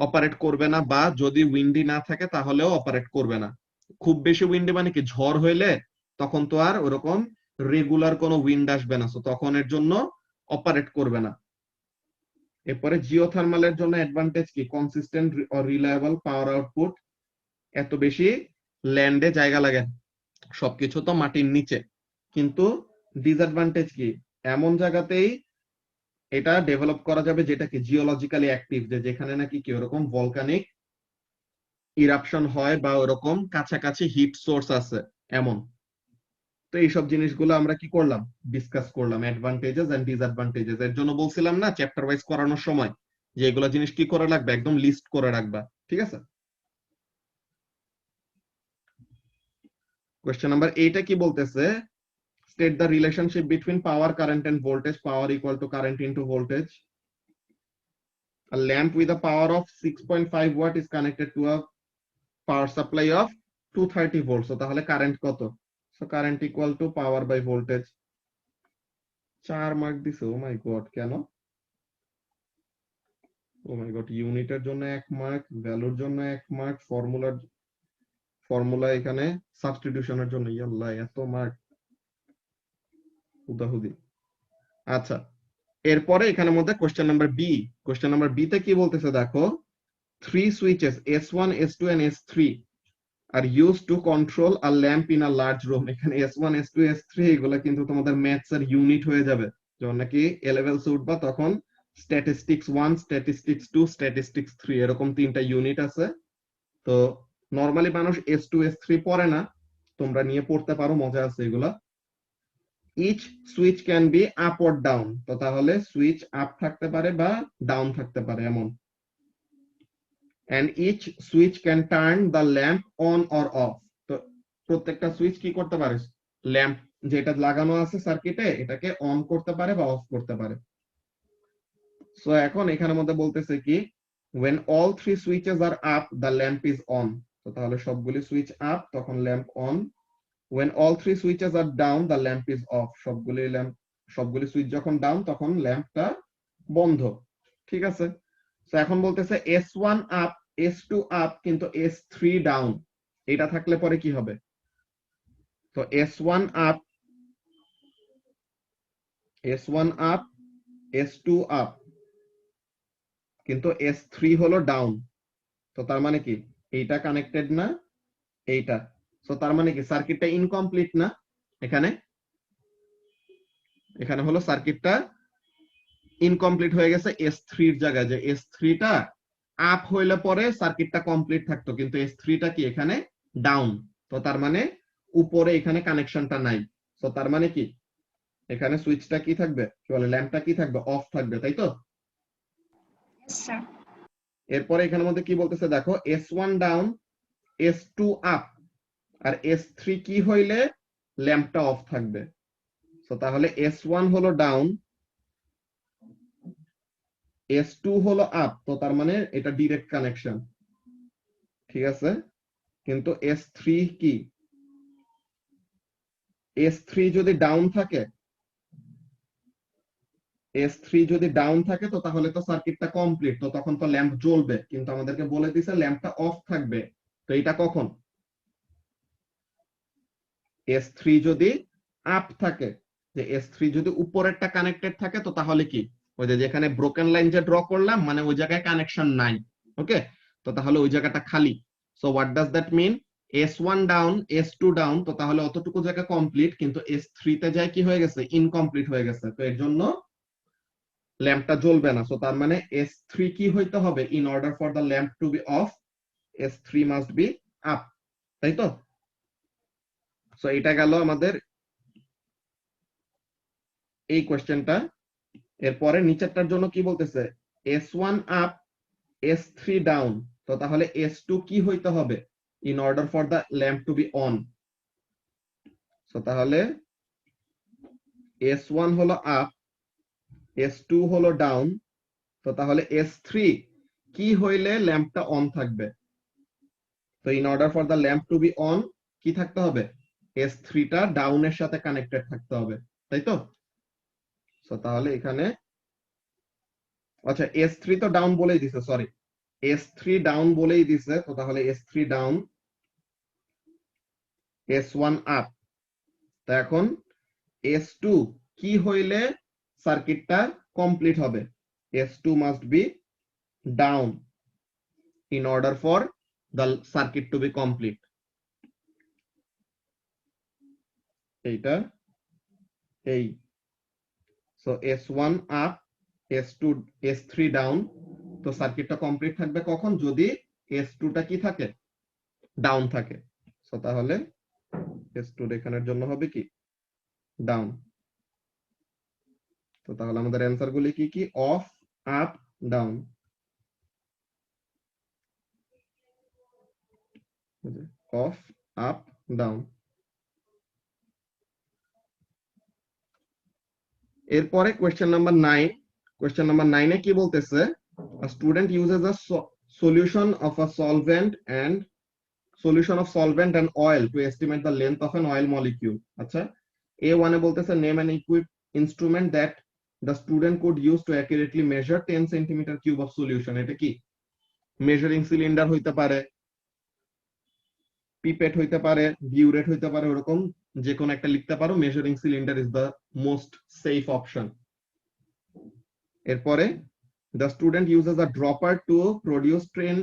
অপারেট করবে না, বা যদি উইন্ডি না থাকে তাহলেও অপারেট করবে না। খুব বেশি উইন্ডি মানে কি ঝড় হইলে তখন তো আর ওরকম রেগুলার কোনো উইন্ড আসবে না, তখন এর জন্য অপারেট করবে না। এরপরে জিওথার্মালের জন্য অ্যাডভান্টেজ কি, consistent or reliable power output, এত বেশি ল্যান্ডে জায়গা লাগে, সবকিছু তো মাটির নিচে। কিন্তু ডিসঅ্যাডভান্টেজ কি, এমন জায়গাতেই এটা ডেভেলপ করা যাবে যেটা কি জিওলজিক্যালি অ্যাক্টিভ, যে যেখানে নাকি কি ওরকম ভলকানিক ইরাপশন হয় বা ওরকম কাছাকাছি হিট সোর্স আছে এমন। তো এইসব জিনিসগুলো আমরা কি করলাম, ডিসকাস করলাম, অ্যাডভান্টেজেস এন্ড ডিসঅ্যাডভান্টেজেস। এর জন্য বলছিলাম না চ্যাপ্টার ওয়াইজ করানোর সময় যে এগুলো জিনিস কি করে রাখবে, একদম লিস্ট করে রাখবা, ঠিক আছে। কোয়েশ্চেন নাম্বার 8 কি বলতেছে, state the relationship between power, current and voltage. Power equal to current into voltage. A lamp with a power of 6.5 watt is connected to a power supply of 230 volts. So তাহলে কারেন্ট কত, so current equal to power by voltage. 4 mark দিছে, ও মাই গড, কেন, ও মাই গড, ইউনিটের জন্য 1 মার্ক, ভ্যালুর জন্য 1 মার্ক, ফর্মুলা এখানে সাবস্টিটিউশনের জন্য, ইয়াল্লাহ এত মার্ক, হুদাহুদি। আচ্ছা, এরপরে এখানের মধ্যে question number B, question number B তে কি বলতেছে দেখো, 3 switches S1 S2 and S3 are used to control a lamp in a large room. এখানে S1 S2 S3 এগুলো কিন্তু তোমাদের ম্যাথস এর ইউনিট হয়ে যাবে, যখন নাকি এ লেভেলস উঠবা তখন স্ট্যাটিস্টিক্স 1 স্ট্যাটিস্টিক্স 2 স্ট্যাটিস্টিক্স 3 এরকম 3টা ইউনিট আছে। তো নরমালি মানুষ S2 S3 পড়ে না, তোমরা নিয়ে পড়তে পারো, মজা আছে এগুলা। Each switch can be up or down, তো তাহলে সুইচ আপ থাকতে পারে বা ডাউন থাকতে পারে এমন। and each switch can turn the lamp on or off, তো প্রত্যেকটা সুইচ কি করতে পারে, ল্যাম্প যেটা লাগানো আছে সার্কিটে এটাকে অন করতে পারে বা অফ করতে পারে। সো এখন এখানের মধ্যে বলতেছে কি, when all 3 switches are up the lamp is on, তো তাহলে সবগুলি সুইচ আপ তখন lamp on, when all 3 switches are down the lamp is off, সবগুলি সুইচ যখন ডাউন তখন ল্যাম্পটা বন্ধ, ঠিক আছে। তো এখন বলতেছে S1 আপ S2 আপ কিন্তু S3 ডাউন, এটা থাকলে পরে কি হবে, তো S1 আপ S2 আপ কিন্তু S3 হলো ডাউন, তো তার মানে কি এইটা কানেক্টেড না এইটা, তো তার মানে কি সার্কিটটা ইনকমপ্লিট না, এখানে হলো সার্কিটটা ইনকমপ্লিট হয়ে গেছে S3 এর জায়গায়, যে S3 টা আপ হইলে পরে সার্কিটটা কমপ্লিট থাকতো, কিন্তু S3 টা কি এখানে ডাউন, তো তার মানে উপরে এখানে কানেকশনটা নাই, তো তার মানে কি এখানে সুইচটা কি থাকবে, কি বলে ল্যাম্পটা কি থাকবে, অফ থাকবে, তাই তো। স্যার এরপরে এখানের মধ্যে কি বলতেছে দেখো, S1 ডাউন S2 আপ আর S3 কি হইলে ল্যাম্পটা অফ থাকবে, তো তাহলে S1 হলো ডাউন S2 হলো আপ, তো তার মানে এটা ডাইরেক্ট কানেকশন, ঠিক আছে। কিন্তু S3 কি, S3 যদি ডাউন থাকে তো তাহলে তো সার্কিটটা কমপ্লিট, তো তখন তো ল্যাম্প জ্বলবে, কিন্তু আমাদেরকে বলে দিছে ল্যাম্পটা অফ থাকবে, তো এটা কখন, S3 যদি আপ থাকে, যে S3 যদি উপরেরটা কানেক্টেড থাকে তো তাহলে কি, ওই যে যেখানে ব্রোকেন লাইন যে ড্র করলাম মানে ওই জায়গায় কানেকশন নাই, ওকে, তো তাহলে ওই জায়গাটা খালি। So what does that mean, S1 down S2 down, তো তাহলে অতটুকু জায়গা কমপ্লিট, কিন্তু S3 তে যায় কি হয়ে গেছে, ইনকমপ্লিট হয়ে গেছে, তো এর জন্য ল্যাম্পটা জ্বলবে না। সো তার মানে S3 কি হইতে হবে, in order for the lamp to be off S3 must be up, তাই তো। সো এটা গেল আমাদের এই কোয়েশ্চেনটা। এরপরে নিচেরটার জন্য কি বলতেছে, S1 আপ S3 ডাউন, তো তাহলে S2 কি হইতে হবে in order for the lamp to be on. তো তাহলে S1 হলো আপ, S2 হলো ডাউন, তো তাহলে S3 কি হইলে ল্যাম্পটা অন থাকবে। তো in order for the lamp to be on কি থাকতে হবে, S3 টা ডাউনের সাথে কানেক্টেড থাকতে হবে, তাই তো। তো তাহলে এখানে আচ্ছা S3 তো ডাউন বলেই দিছে, সরি S3 ডাউন বলেই দিছে, তো তাহলে S3 ডাউন, S1 আপ। তো এখন S2 কি হইলে সার্কিটটা কমপ্লিট হবে, S2 must be down in order for the circuit to be complete. এইটা এই, so S1 up, S2 S3 down, তো সার্কিটটা কমপ্লিট থাকবে কখন, যদি S2 টা কি থাকে, ডাউন থাকে। সো তাহলে S2 এখানের জন্য হবে কি, ডাউন। তো তাহলে আমাদের অ্যানসার গুলি কি কি, of, up, down. Of, up, down. এরপরে কোয়েশ্চেন নাম্বার 9, কোয়েশ্চেন নাম্বার 9 এ কি বলতেছে, a student uses a solution of a solvent and oil to estimate the length of an oil molecule. আচ্ছা, A1 এ বলতেছে name an instrument that the student could use to accurately measure 10 centimeter cube of solution. এটা কি, মেজারিং সিলিন্ডার হইতে পারে, পিপেট হইতে পারে, বিউরেট হইতে পারে, ওরকম যে কোনো একটা লিখতে পারো, measuring cylinder is the most safe option. এরপরে the student uses a dropper to produce 10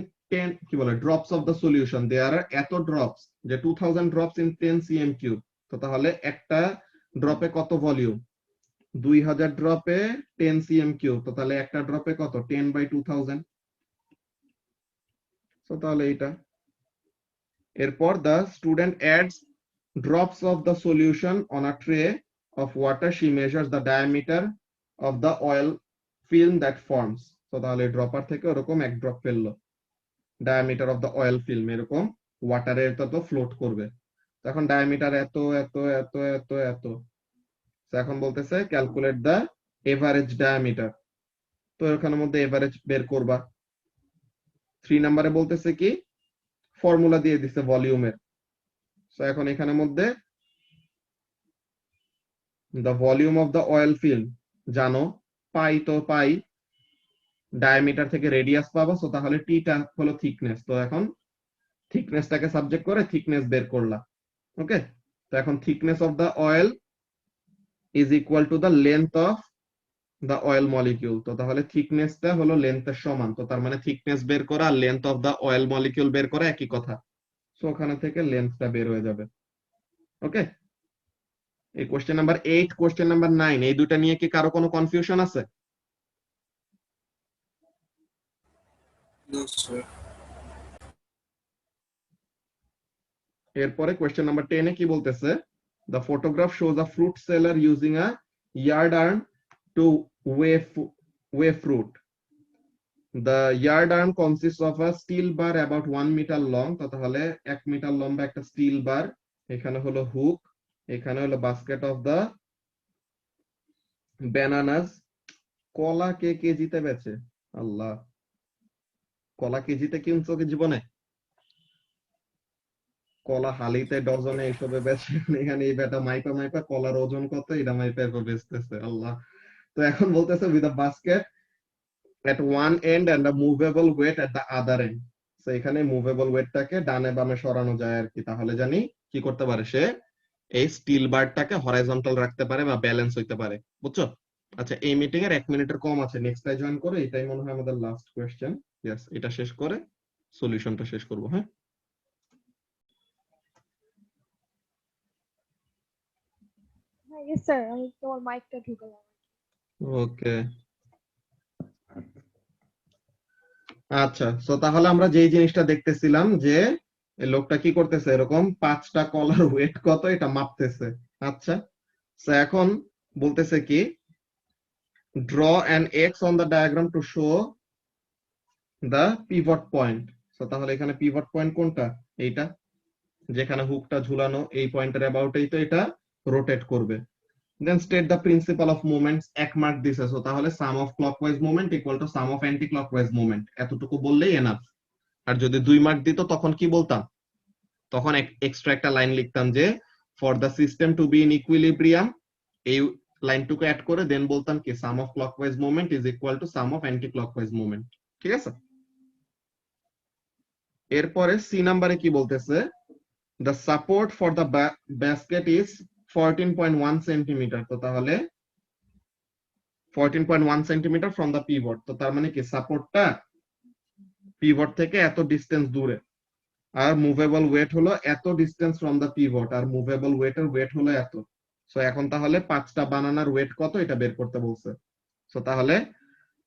কি বলে drops of the solution. There are এত drops, যে 2000 drops in 10 cm cube, তো তাহলে একটা ড্রপে কত ভলিউম, 2000 ড্রপে 10 cm cube, তো তাহলে একটা ড্রপে কত, 10/2000। তো তাহলে এটা। এরপর the student adds drops of the solution on a tray of water. She measures the diameter of the oil film that forms. তো তাহলে ড্রপার থেকে ওরকম এক ড্রপ ফেললো, diameter of the oil film, এরকম ওয়াটারে তো ফ্লোট করবে, তখন ডায়ামিটার এত এত এত এত এত। এখন বলতেছে ক্যালকুলেট দ্য এভারেজ ডায়ামিটার, তো এখানের মধ্যে এভারেজ বের করবা। 3 নম্বরে বলতেছে কি, ফর্মুলা দিয়ে দিছে ভলিউমের। তো এখন এখানের মধ্যে the volume of the oil film জানো, পাই, তো পাই ডায়ামিটার থেকে রেডিয়াস পাবো, তো তাহলে টিটা হলো থিকনেস, তো এখন থিকনেসটাকে সাবজেক্ট করে থিকনেস বের করলাম। ওকে, তো এখন thickness of the oil is equal to the length of the oil molecule, তো তাহলে থিকনেসটা হলো লেন্থের সমান, তো তার মানে থিকনেস বের করা আর length of the oil molecule বের করা একই কথা। সো ওখানে থেকে লেন্থটা বের হয়ে যাবে। ওকে, এই কোশ্চেন নাম্বার 8, কোশ্চেন নাম্বার 9, এই দুটা নিয়ে কি কারো কোনো কনফিউশন আছে? এরপরে কোয়েশ্চেন নাম্বার 10 এ কি বলতেছে, the photograph shows a fruit seller using a yardarm to weigh fruit. The yardarm consists of a steel bar about 1 meter long, তো তাহলে 1 মিটার লম্বা একটা স্টিল বার, এখানে হলো হুক, এখানে হলো বাস্কেট অফ দ্য ব্যানানাস। কলা কে কেজিতে বেচে, আল্লাহ, কলা কেজিতে কিনছো কি জীবনে? কলা হালিতে ডজনে এইসবে বেচে, এখানে এই বেটা মাইপা মাইপা কলার ওজন কত এটা মাইপা বেচতেছে, আল্লাহ। তো এখন বলতেছে with a basket at one end and a movable weight at the other end. তো এখানে মুভেবল ওয়েটটাকে ডানে বামে সরানো যায় আর কি, তাহলে জানি কি করতে পারে, সে এই স্টিল বারটাকে হরাইজন্টাল রাখতে পারে বা ব্যালেন্স হইতে পারে, বুঝছো? আচ্ছা, এই মিটিং এর 1 মিনিটের কম আছে, নেক্সটটাই জয়েন করো, এটাই মনে হয় আমাদের লাস্ট কোয়েশ্চেন। ইয়েস, এটা শেষ করে সলিউশনটা শেষ করব। হ্যাঁ, ইয়েস স্যার, আমি তোমার মাইকটা ঢুকালাম। ওকে। আচ্ছা, তো তাহলে আমরা যেই জিনিসটা দেখতেছিলাম যে এই লোকটা কি করতেছে, এরকম 5টা কলার ওয়েট কত এটা মাপতেছে। আচ্ছা, তো এখন বলতেছে কি draw an x on the diagram to show the pivot point. So তাহলে এখানে পিভট পয়েন্ট কোনটা? এইটা, যেখানে হুকটা ঝুলানো, এই পয়েন্টের অ্যাবাউটেই তো এটা রোটেট করবে। Then state the principle of moments, এক মার্ক দিছে, সো তাহলে sum of clockwise moment equal to sum of anti-clockwise moment, এতটুকু বললেই এনাফ। আর যদি 2 মার্ক দিত তখন কি বলতাম? তখন এক্সট্রা একটা লাইন লিখতাম যে for the system to be in equilibrium, এই লাইনটুকু অ্যাড করে দেন বলতাম কি sum of clockwise moment is equal to sum of anti-clockwise moment। ঠিক আছে? এরপরে সি নাম্বারে কি বলতেছে, the support for the basket is 14.1 centimetre. তো তাহলে 14.1 সেন্টিমিটার from the pivot, তো তার মানে কি সাপোর্টটা পিভট থেকে এত ডিসটেন্স দূরে, আর মুভেবল ওয়েট হলো এত ডিসটেন্স ফ্রম দ্য পিভট, আর মুভেবল ওয়েটের ওয়েট হলো এত। সো এখন তাহলে 5টা বানানার ওয়েট কত এটা বের করতে বলছে। সো তাহলে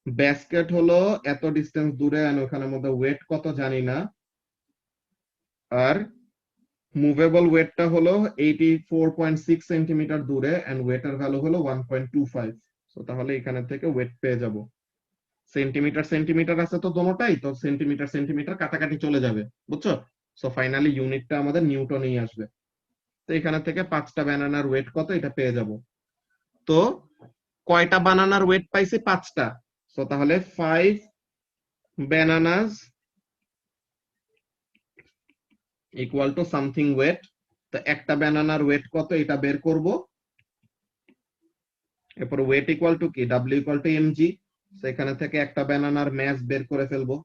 ব্যাস্কেট হলো এত ডিসটেন্স দূরে, আর ওখানের মধ্যে ওয়েট কত জানি না, আর মুভেবল ওয়েটটা হলো 84.6 সেন্টিমিটার দূরে, এন্ড ওয়েটের ভ্যালু হলো 1.25। সো তাহলে এখানে থেকে ওয়েট পেয়ে যাব। সেন্টিমিটার সেন্টিমিটার আছে তো দোনোটাই, তো সেন্টিমিটার সেন্টিমিটার কাটাকাটি চলে যাবে, বুঝছো? সো ফাইনালি ইউনিটটা আমাদের নিউটনেই আসবে। তো এখানে থেকে 5টা বানানার ওয়েট কত এটা পেয়ে যাব। তো কয়টা বানানার ওয়েট পাইছি? 5টা। সো তাহলে 5 bananas equal to something weight. তো একটা বানানার ওয়েট কত এটা বের করব। এরপর ওয়েট ইকুয়াল টু কি? W equal to mg। সেখানে থেকে একটা বানানার ম্যাস বের করে ফেলবো।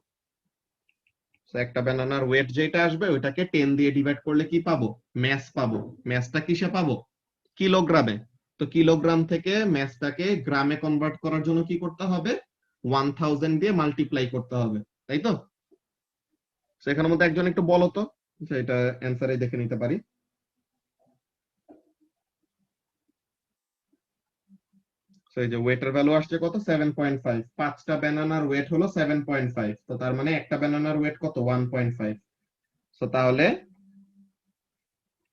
সো একটা বানানার ওয়েট যেটা আসবে ওইটাকে 10 দিয়ে ডিভাইড করলে কি পাবো? ম্যাস পাবো। ম্যাসটা কিসে পাবো? কিলোগ্রামে। তো কিলোগ্রাম থেকে ম্যাসটাকে গ্রামে কনভার্ট করার জন্য কি করতে হবে? 1000 দিয়ে মাল্টিপ্লাই করতে হবে, তাই তো? সেখানের মধ্যে একজন একটু বলো তো, এটা অ্যান্সারে দেখে নিতে পারি। সো এই যে ওয়েটের ভ্যালু আসছে কত? 7.5। 5টা বানানার ওয়েট হলো 7.5, তো তার মানে একটা বানানার ওয়েট কত? 1.5। সো তাহলে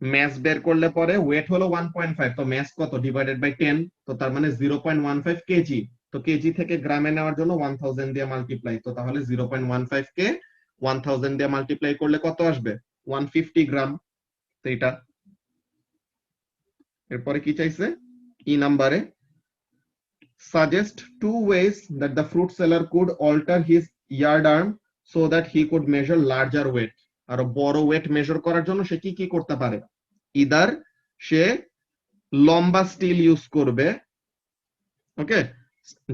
ম্যাস বের করলে পরে ওয়েট হলো 1.5, তো ম্যাস কত? ডিভাইডেড বাই 10, তো তার মানে 0.15 কেজি। তো কেজি থেকে গ্রামে নেওয়ার জন্য 1000 দিয়ে মাল্টিপ্লাই, তো তাহলে 0.15 কে 1000 দিয়ে মাল্টিপ্লাই করলে কত আসবে? 150 গ্রাম। তো এটা। এরপরে কি চাইছে? ই নাম্বারে suggest 2 ways that the fruit seller could alter his yard arm so that he could measure larger weight। আর বড় ওয়েট মেজার করার জন্য সে কি কি করতে পারে? ইদার সে লম্বা স্টিল ইউজ করবে, ওকে,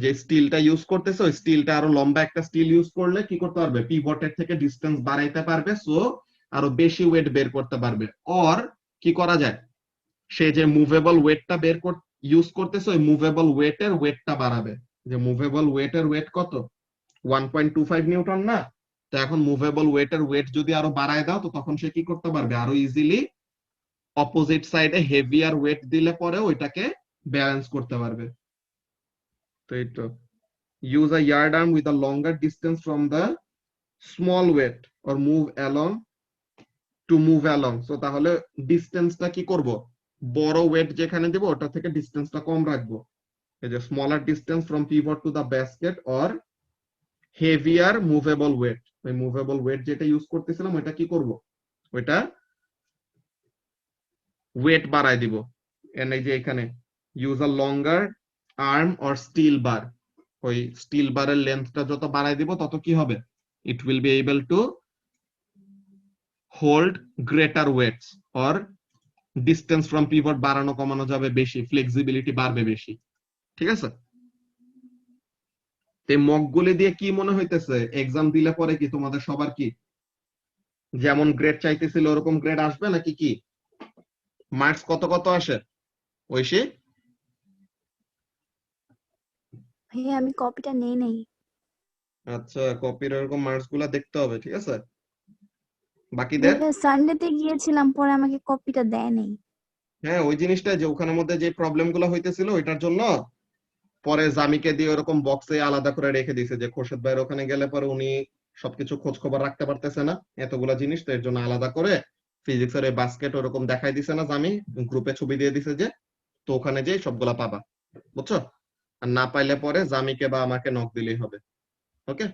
যে স্টিলটা ইউজ করতেছে ওই স্টিলটা আরো লম্বা একটা স্টিল ইউজ করলে কি করতে পারবে? পিভটের থেকে ডিসটেন্স বাড়াইতে পারবে, সো আরো বেশি ওয়েট বের করতে পারবে। অর কি করা যায়? সে যে মুভেবল ওয়েটটা ইউজ করতেছে ওই মুভেবল ওয়েটের ওয়েটটা বাড়াবে। যে মুভেবল ওয়েটের ওয়েট কত? 1.25 নিউটন না? তো এখন মুভেবল ওয়েটের ওয়েট যদি আরো বাড়ায় দাও, তো তখন সে কি করতে পারবে? আরো ইজিলি অপোজিট সাইডে হেভিয়ার ওয়েট দিলে পরে ওইটাকে ব্যালেন্স করতে পারবে। তো এই তো use a yard arm with a longer distance from the small weight or move along to move along। So তাহলে ডিসটেন্সটা কি করব? বড় ওয়েট যেখানে দেব ওটা থেকে ডিসটেন্সটা কম রাখবো। এই যে smaller distance from pivot to the basket or heavier movable weight. ওই মুভেবল ওয়েট যেটা ইউজ করতেছিলাম ওইটা কি করব? ওইটা ওয়েট বাড়ায় দিব। এন্ড এই যে এখানে use a longer arm or steal বার। ওই স্টিল বারের লেন্থটা যত বাড়ায় দিব তত কি হবে? It will be able to hold greater weights, or distance from pivot বাড়ানো কমানো যাবে বেশি, ফ্লেক্সিবিলিটি বাড়বে বেশি। ঠিক আছে? এই মকগুলি দিয়ে কি মনে হইতেছে এক্সাম দিলে পরে কি তোমাদের সবার কি যেমন গ্রেড চাইতেছিল ওরকম গ্রেড আসবে নাকি? কি মার্কস কত কত আসে? ঐশী ভাইয়া আমি কপিটা নেই নাই। আচ্ছা, কপির এরকম মার্কস গুলা দেখতে হবে, ঠিক আছে? বাকিদের ভাইয়া সানডেতে গিয়েছিলাম, পরে আমাকে কপিটা দেয় নাই। হ্যাঁ, ওই জিনিসটা যে ওখানের মধ্যে যে প্রবলেম গুলো হইতেছিল ওইটার জন্য পরে জামিকে দিয়ে ওরকম বক্সে আলাদা করে রেখে দিয়েছে যে খোরশেদ ভাইয়ের ওখানে গেলে পরে উনি সবকিছু খোঁজ খবর রাখতে পারতেছে না এতগুলা জিনিস, তো এর জন্য আলাদা করে ফিজিক্সের এই বাস্কেট ওরকম দেখাই দিছে না, জামি গ্রুপে ছবি দিয়ে দিছে যে, তো ওখানে যে সবগুলা পাবা, বুঝছো? আর না পাইলে পরে জামিকে বা আমাকে নক দিলেই হবে। ওকে,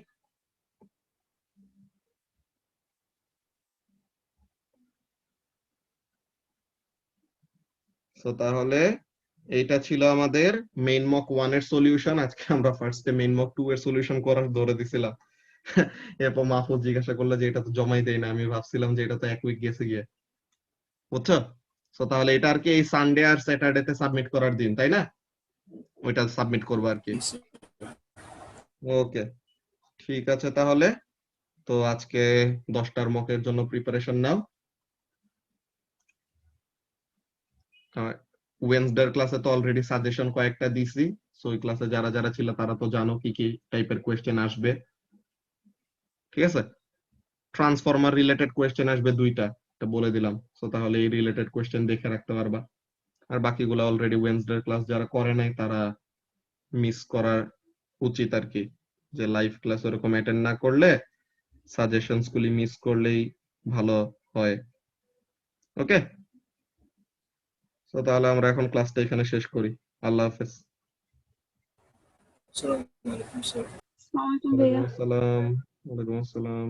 সো তাহলে এইটা ছিল আমাদের মেইন মক 1 এর সলিউশন। আজকে আমরা ফার্স্টে মেইন মক 2 এর সলিউশন করার ধরে দিছিলাম। এরপর মাহফুজ জিজ্ঞাসা করলো যে এটা তো জমাই দেই না, আমি ভাবছিলাম যে এটা তো এক উইক গেছে গিয়ে, বুঝছো? সো তাহলে এটা আর কি এই সানডে আর স্যাটারডেতে সাবমিট করার দিন, তাই না? ওইটা সাবমিট করবো আর কি। ওকে, ঠিক আছে তাহলে। তো আজকে 10টার মকের জন্য প্রিপারেশন নাও। ওয়েডনেসডের ক্লাসে তো অলরেডি সাজেশন কয়েকটা দিছি, সো ওই ক্লাসে যারা যারা ছিল তারা তো জানো কি কি টাইপের কোয়েশ্চেন আসবে। ঠিক আছে, ট্রান্সফরমার রিলেটেড কোয়েশ্চেন আসবে 2টা, এটা বলে দিলাম। সো তাহলে এই রিলেটেড কোয়েশ্চেন দেখে রাখতে পারবা। আর বাকিগুলো অলরেডি ওয়েডনেসডের ক্লাস যারা করে নাই তারা মিস করা উচিত আর কি, যে লাইভ ক্লাস ওরকম অ্যাটেন্ড না করলে সাজেশনস গুলি মিস করলেই ভালো হয়। ওকে, তো তাহলে আমরা এখন ক্লাসটা এখানে শেষ করি। আল্লাহ হাফেজ। আসসালামু আলাইকুম ভাইয়া। ওয়ালাইকুম আসসালাম। ওয়ালাইকুম আসসালাম।